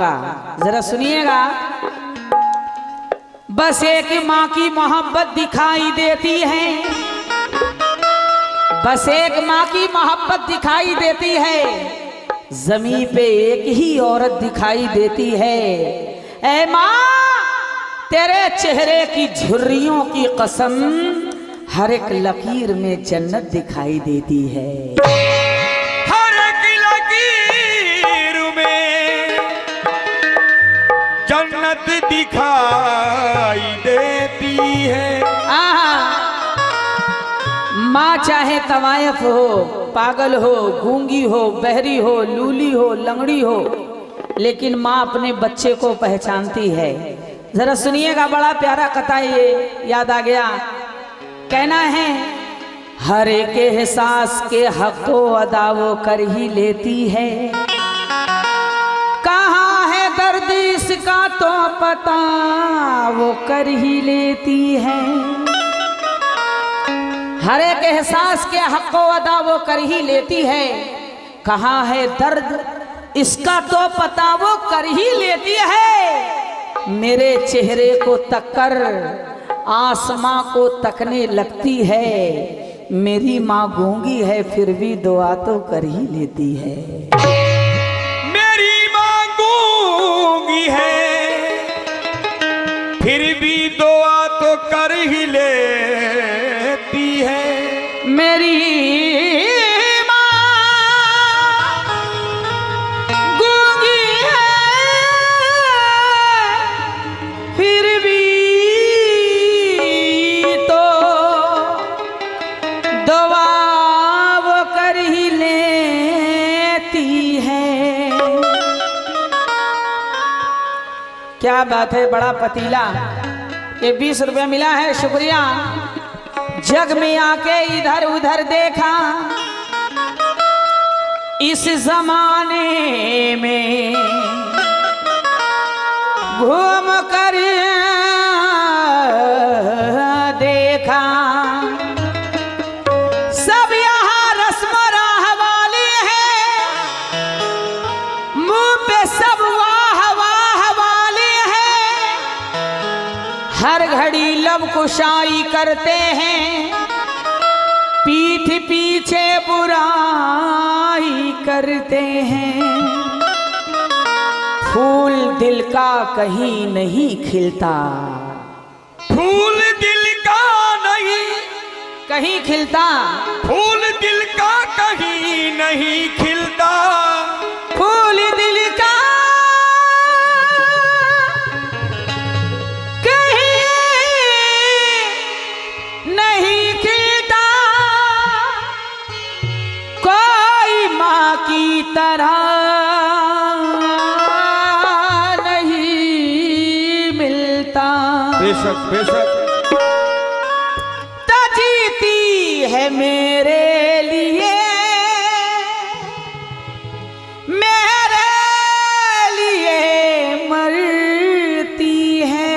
का, जरा सुनिएगा। बस एक माँ की मोहब्बत दिखाई देती है, बस एक माँ की मोहब्बत दिखाई देती है, जमीन पे एक ही औरत दिखाई देती है। ऐ माँ, तेरे चेहरे की झुर्रियों की कसम, हर एक लकीर में जन्नत दिखाई देती है। हर एक लकीर में जन्नत दिखाई देती है। माँ चाहे तवायफ हो, पागल हो, गूंगी हो, बहरी हो, लूली हो, लंगड़ी हो, लेकिन माँ अपने बच्चे को पहचानती है। जरा सुनिएगा, बड़ा प्यारा कथा ये याद आ गया। कहना है, हर एक एहसास के हक व अदा वो कर ही लेती है। कहाँ है दर्द इसका तो पता वो कर ही लेती है। हर एक एहसास के हक व अदा वो कर ही लेती है। कहाँ है दर्द इसका तो पता वो कर ही लेती है। मेरे चेहरे को तककर आसमां को तकने लगती है। मेरी माँ गूंगी है फिर भी दुआ तो कर ही लेती है। मेरी माँ गूंगी है फिर भी दुआ तो कर ही लेती है। मेरी क्या बात है, बड़ा पतीला। ये 20 रुपया मिला है, शुक्रिया। जग में आके इधर उधर देखा, इस जमाने में घूम कर देखा, सब यहाँ रस्म राह वाले हैं, मुंह पे सब वाह वाह वाले हैं, हर घड़ी लब कुशाई करते हैं, पीठ पीछे बुराई करते हैं। फूल दिल का कहीं नहीं खिलता, फूल दिल का नहीं कहीं खिलता, फूल दिल का कहीं नहीं खिलता, फूल दिल का कहीं नहीं खिलता, कोई माँ की तरह नहीं मिलता। बेशक बेशक जीती है मेरे लिए, मेरे लिए मरती है।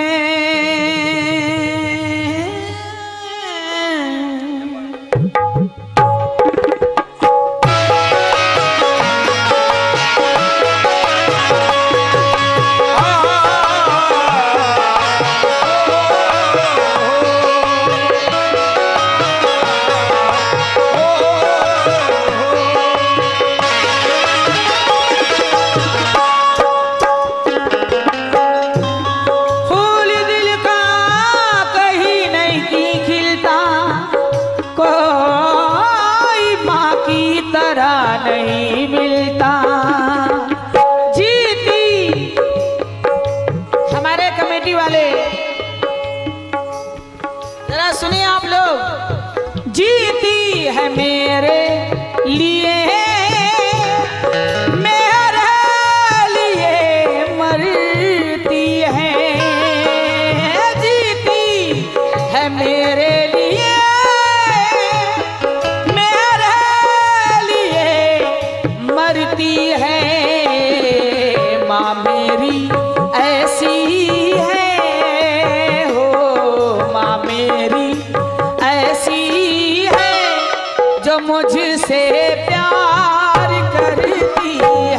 नहीं मिलता। जीती हमारे कमेटी वाले, जरा सुनिए आप लोग, जीती है मेरे लिए, मेरे लिए मरती है। जीती है मेरे लिए, मरती है। माँ मेरी ऐसी है, हो माँ मेरी ऐसी है, जो मुझसे प्यार करती है।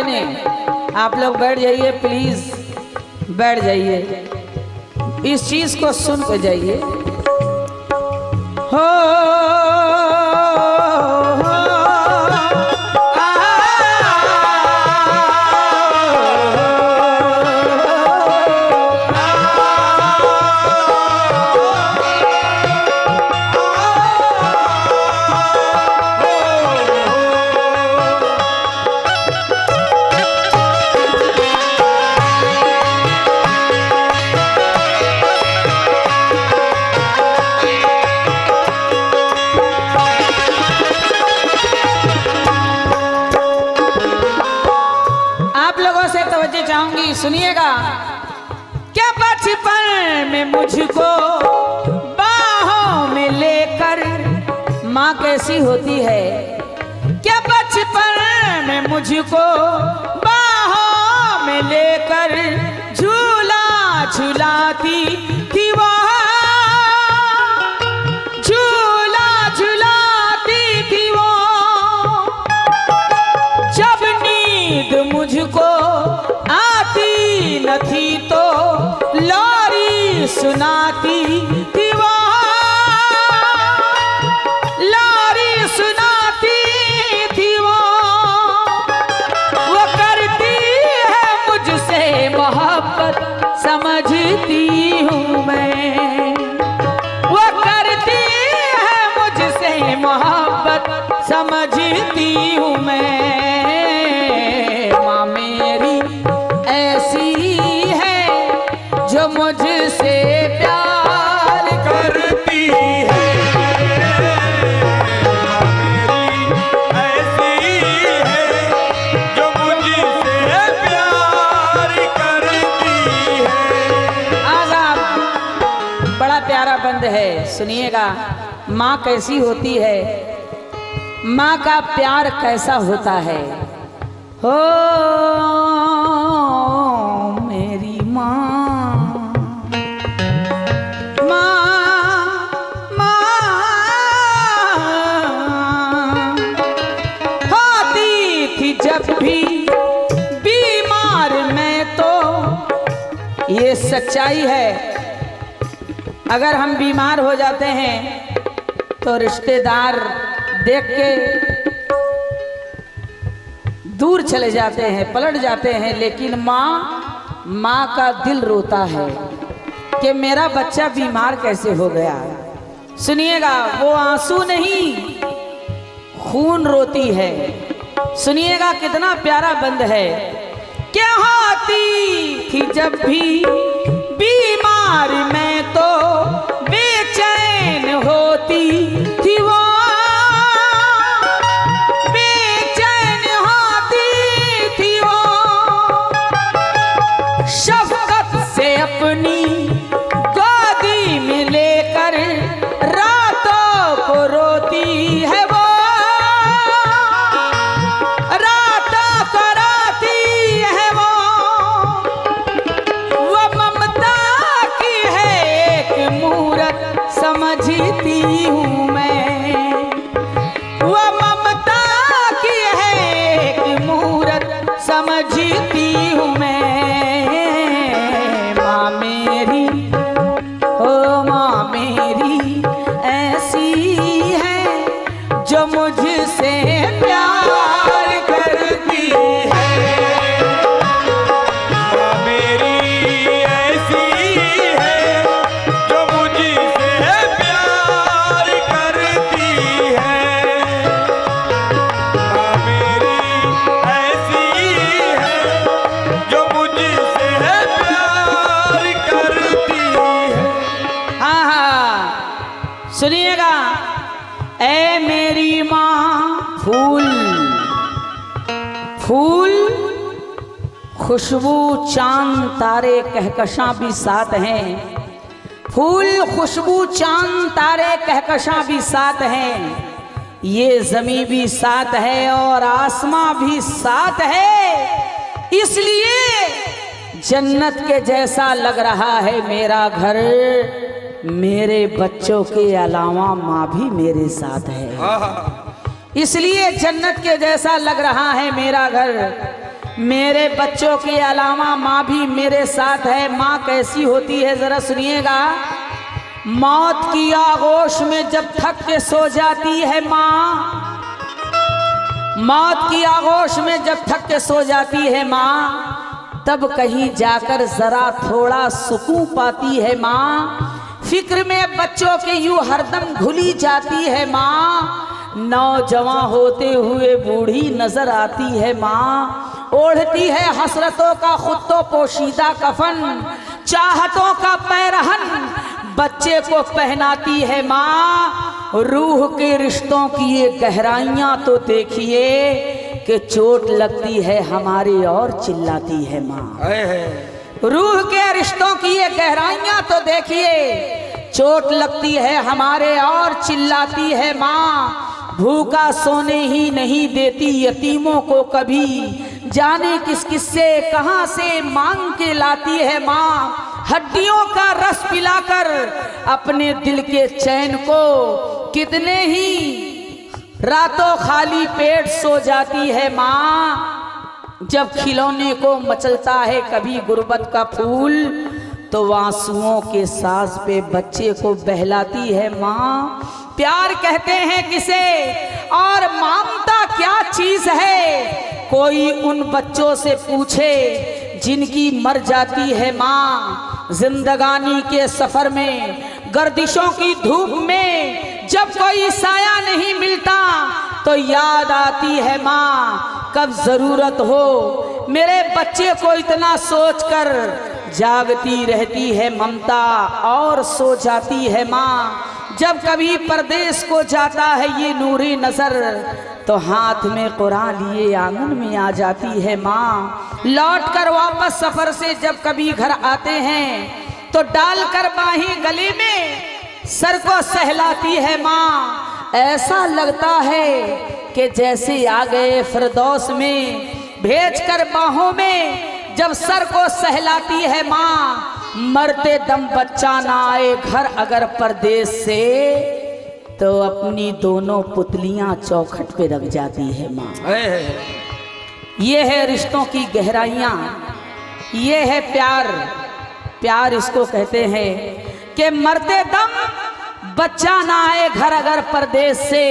बने। आप लोग बैठ जाइए प्लीज, बैठ जाइए, इस चीज को सुन के जाइए। हो सुनिएगा। क्या बचपन में मुझको बाहों में लेकर माँ कैसी होती है, क्या बचपन में मुझको बाहों में लेकर झूला झुलाती थी वो, झूला झुलाती थी वो। जब नींद मुझको न थी तो लोरी सुनाती थी वो, लोरी सुनाती थी वो। वो करती है मुझसे मोहब्बत समझती हूँ मैं, वो करती है मुझसे मोहब्बत समझती हूँ मैं। माँ मेरी ऐसी है जो मुझसे प्यार करती है, ऐसी है जो मुझसे प्यार करती है। आजाद बड़ा प्यारा बंद है, सुनिएगा। माँ कैसी होती है, माँ का प्यार कैसा होता है। हो मेरी माँ, माँ, माँ होती थी जब भी बीमार मैं तो। ये सच्चाई है, अगर हम बीमार हो जाते हैं तो रिश्तेदार देख के दूर चले जाते हैं, पलट जाते हैं, लेकिन माँ का दिल रोता है कि मेरा बच्चा बीमार कैसे हो गया। सुनिएगा, वो आंसू नहीं खून रोती है। सुनिएगा कितना प्यारा बंद है। क्या होती थी जब भी बीमार मैं तो बेचैन होती थी वो, अपनी गोदी में लेकर रातों को रोती है वो, रातों को रोती है वो। वो ममता की है एक मूरत समझती हूँ मैं, वो ममता की है एक मूरत समझती हूँ मैं। मुझसे प्यार करती है, माँ मेरी ऐसी है जो मुझसे प्यार करती है, माँ मेरी ऐसी है जो मुझसे प्यार करती है। हाँ हाँ सुनिएगा। ऐ मेरी माँ फूल, फूल खुशबू चांद तारे कहकशां भी साथ हैं, फूल खुशबू चांद तारे कहकशां भी साथ हैं। ये ज़मीं भी साथ है और आसमां भी साथ है, इसलिए जन्नत के जैसा लग रहा है मेरा घर। मेरे बच्चों के अलावा माँ भी मेरे साथ है, इसलिए जन्नत के जैसा लग रहा है मेरा घर। मेरे बच्चों के अलावा माँ भी मेरे साथ है। माँ कैसी होती है जरा सुनिएगा। मौत की आगोश में जब थक के सो जाती है माँ, मौत की आगोश में जब थक के सो जाती है माँ, तब कहीं जाकर जरा थोड़ा सुकून पाती है माँ। फिक्र में बच्चों के यूं हरदम घुली जाती है माँ। नौजवान होते हुए बूढ़ी नजर आती है माँ। ओढ़ती है हसरतों का खुद तो पोशीदा कफन, चाहतों का पैरहन बच्चे को पहनाती है माँ। रूह के रिश्तों की ये गहराइयां तो देखिए कि चोट लगती है हमारे और चिल्लाती है माँ। रूह के रिश्तों की ये गहराइयां तो देखिए, चोट लगती है हमारे और चिल्लाती है माँ। भूखा सोने ही नहीं देती यतीमों को कभी, जाने किस किस से कहां से मांग के लाती है माँ। हड्डियों का रस पिलाकर अपने दिल के चैन को कितने ही रातों खाली पेट सो जाती है माँ। जब खिलौने को मचलता है कभी गुर्बत का फूल, तो आंसुओं के साज पे बच्चे को बहलाती है माँ। प्यार कहते हैं किसे और ममता क्या चीज है, कोई उन बच्चों से पूछे जिनकी मर जाती है माँ। जिंदगानी के सफर में गर्दिशों की धूप में जब कोई साया नहीं मिलता, तो याद आती है माँ कब जरूरत हो। मेरे बच्चे को इतना सोचकर जागती रहती है ममता और सो जाती है माँ। जब कभी परदेश को जाता है ये नूरी नजर, तो हाथ में कुरान लिए आंगन में आ जाती है माँ। लौट कर वापस सफर से जब कभी घर आते हैं, तो डालकर बाहें गले में सर को सहलाती है माँ। ऐसा लगता है कि जैसे आ गए फिरदौस में, भेजकर बाहों में जब सर को सहलाती है माँ। मरते दम बच्चा ना आए घर अगर परदेश से, तो अपनी दोनों पुतलियां चौखट पे रख जाती है माँ। ये है रिश्तों की गहराइयां, ये है प्यार। प्यार इसको कहते हैं कि मरते दम बच्चा ना आए घर अगर परदेश से,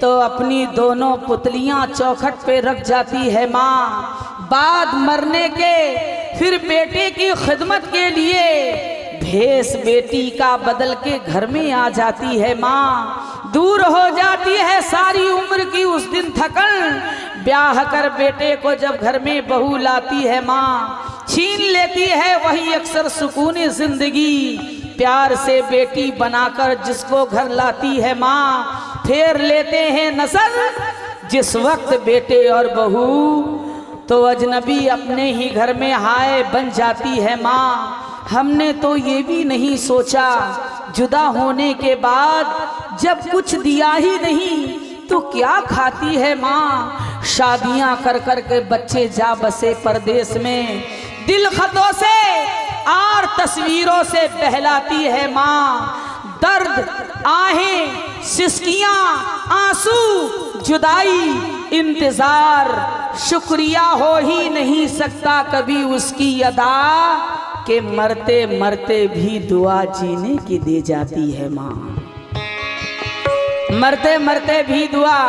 तो अपनी दोनों पुतलियां चौखट पे रख जाती है माँ। बाद मरने के फिर बेटे की खिदमत के लिए भेष बेटी का बदल के घर में आ जाती है माँ। दूर हो जाती है सारी उम्र की उस दिन थकन, ब्याह कर बेटे को जब घर में बहू लाती है माँ। छीन लेती है वही अक्सर सुकून जिंदगी, प्यार से बेटी बनाकर जिसको घर लाती है माँ। फेर लेते हैं नजर जिस वक्त बेटे और बहू, तो अजनबी अपने ही घर में हाय बन जाती है माँ। हमने तो ये भी नहीं सोचा जुदा होने के बाद जब कुछ दिया ही नहीं तो क्या खाती है माँ। शादियां कर कर के बच्चे जा बसे परदेश में, दिल खतों से और तस्वीरों से बहलाती है माँ। दर्द आहें सिसकियां आंसू जुदाई इंतजार, शुक्रिया हो ही नहीं सकता कभी उसकी अदा, के मरते मरते भी दुआ जीने की दे जाती है माँ। मरते मरते भी दुआ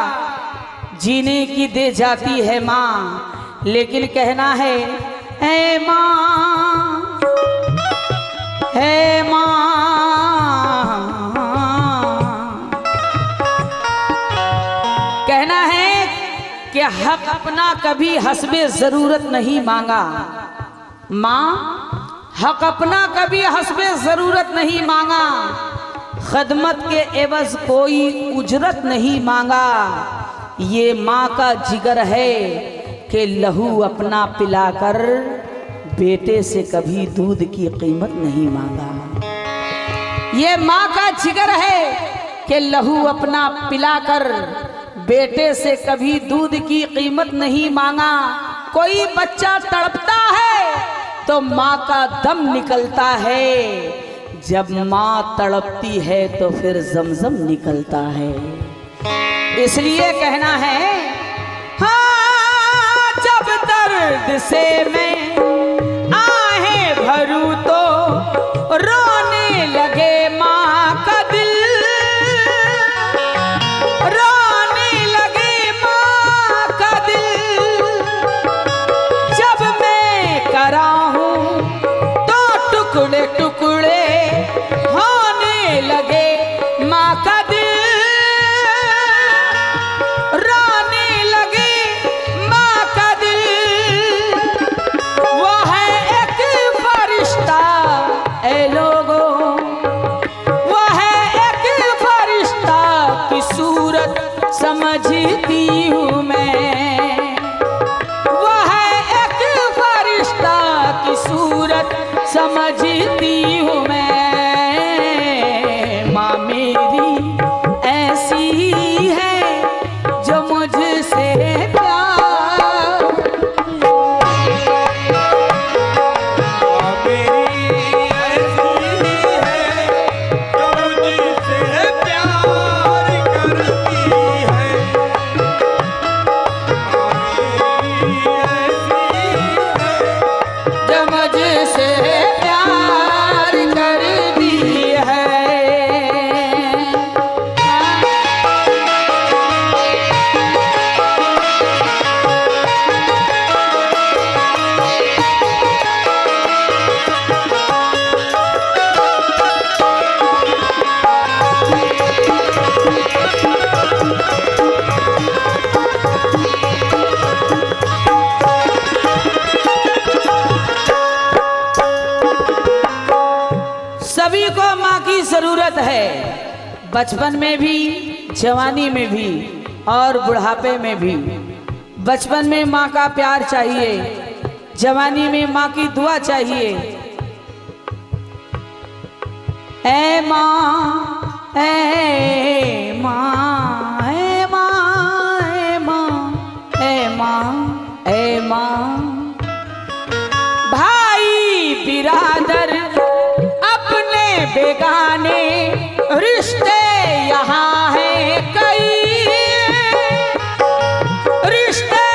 जीने की दे जाती है माँ। लेकिन कहना है ऐ माँ, ऐ माँ, कहना है कि हक अपना कभी हस्बे जरूरत नहीं मांगा। माँ हक अपना कभी हस्बे जरूरत नहीं मांगा, खदमत के एवज कोई उजरत नहीं मांगा। ये माँ का जिगर है कि लहू अपना पिलाकर बेटे से कभी दूध की कीमत नहीं मांगा। ये माँ का जिगर है कि लहू अपना पिलाकर बेटे से कभी दूध की कीमत नहीं मांगा। कोई बच्चा तड़पता है तो माँ का दम निकलता है, जब माँ तड़पती है तो फिर जमजम निकलता है। इसलिए कहना है हाँ, जब दर्द दर्द से मैं आहें भरूं तो रोने लगे माँ का दिल, रोने लगे माँ का दिल। जब मैं कराहूं तो टुकड़े टुकड़े होने लगे माँ का दिल, रोने लगे माँ का दिल। वो है एक फरिश्ता ए लोगों, वो है एक फरिश्ता की सूरत समझती हूँ मैं, वो है एक फरिश्ता की सूरत समझती हूँ मैं। माँ मेरी ऐसी है जो मुझसे प्यार, मेरी ऐसी है जो मुझसे प्यार करती है, मेरी ऐसी है जो मुझसे प्यार करती है। सभी को माँ की जरूरत है, बचपन में भी, जवानी में भी और बुढ़ापे में भी। बचपन में माँ का प्यार चाहिए, जवानी में माँ की दुआ चाहिए। ऐ माँ, ऐ माँ, ऐ माँ, ऐ माँ, ऐ माँ, ऐ माँ। भाई बिरादर अपने बेगाने रिश्ते यहाँ हैं कई, रिश्ते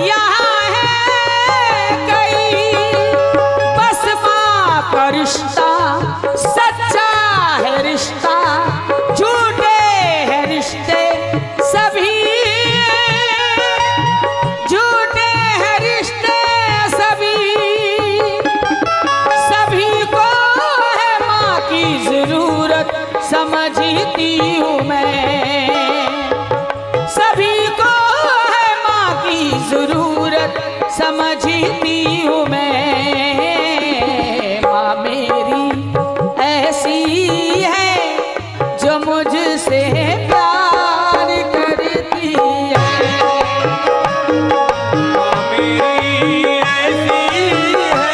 यहाँ हैं कई। बस माँ का रिश्ता सच्चा है रिश्ता, झूठे हैं रिश्ते सभी, झूठे हैं रिश्ते सभी। सभी को है माँ की जरूरत समझती हूँ मैं, सभी को है माँ की जरूरत समझती हूँ मैं। माँ मेरी ऐसी है जो मुझसे प्यार करती है, मेरी ऐसी है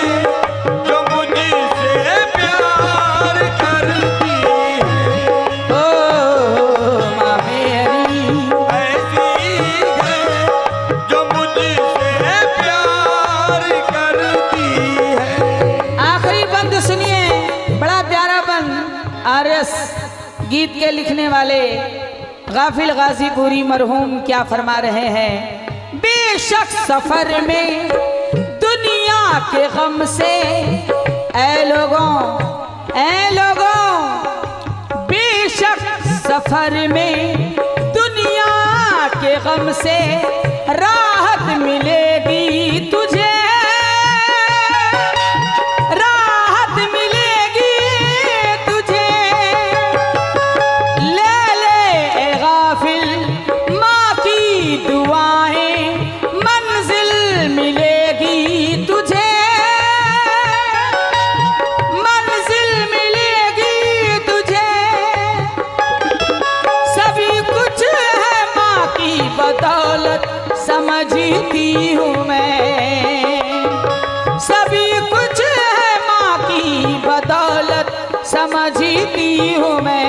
जो मुझसे प्यार करती है, ओ माँ मेरी। ऐसी है जो मुझसे प्यार करती है। आखिरी बंद सुनिए, बड़ा प्यारा बंद। आरएस गीत के लिखने वाले गाफिल गाजीपुरी मरहूम क्या फरमा रहे हैं। बेशक सफर में दुनिया के गम से ऐ लोगों, ऐ लोगों, बेशक सफर में दुनिया के गम से राहत मिलेगी तुझे, राहत मिलेगी तुझे। ले ले ए गाफिल माँ की दुआएं, मंजिल मिलेगी तुझे, मंजिल मिलेगी तुझे। सभी कुछ है माँ की बदौलत समझती हूँ मैं, सभी कुछ है माँ की बदौलत समझती हूँ मैं।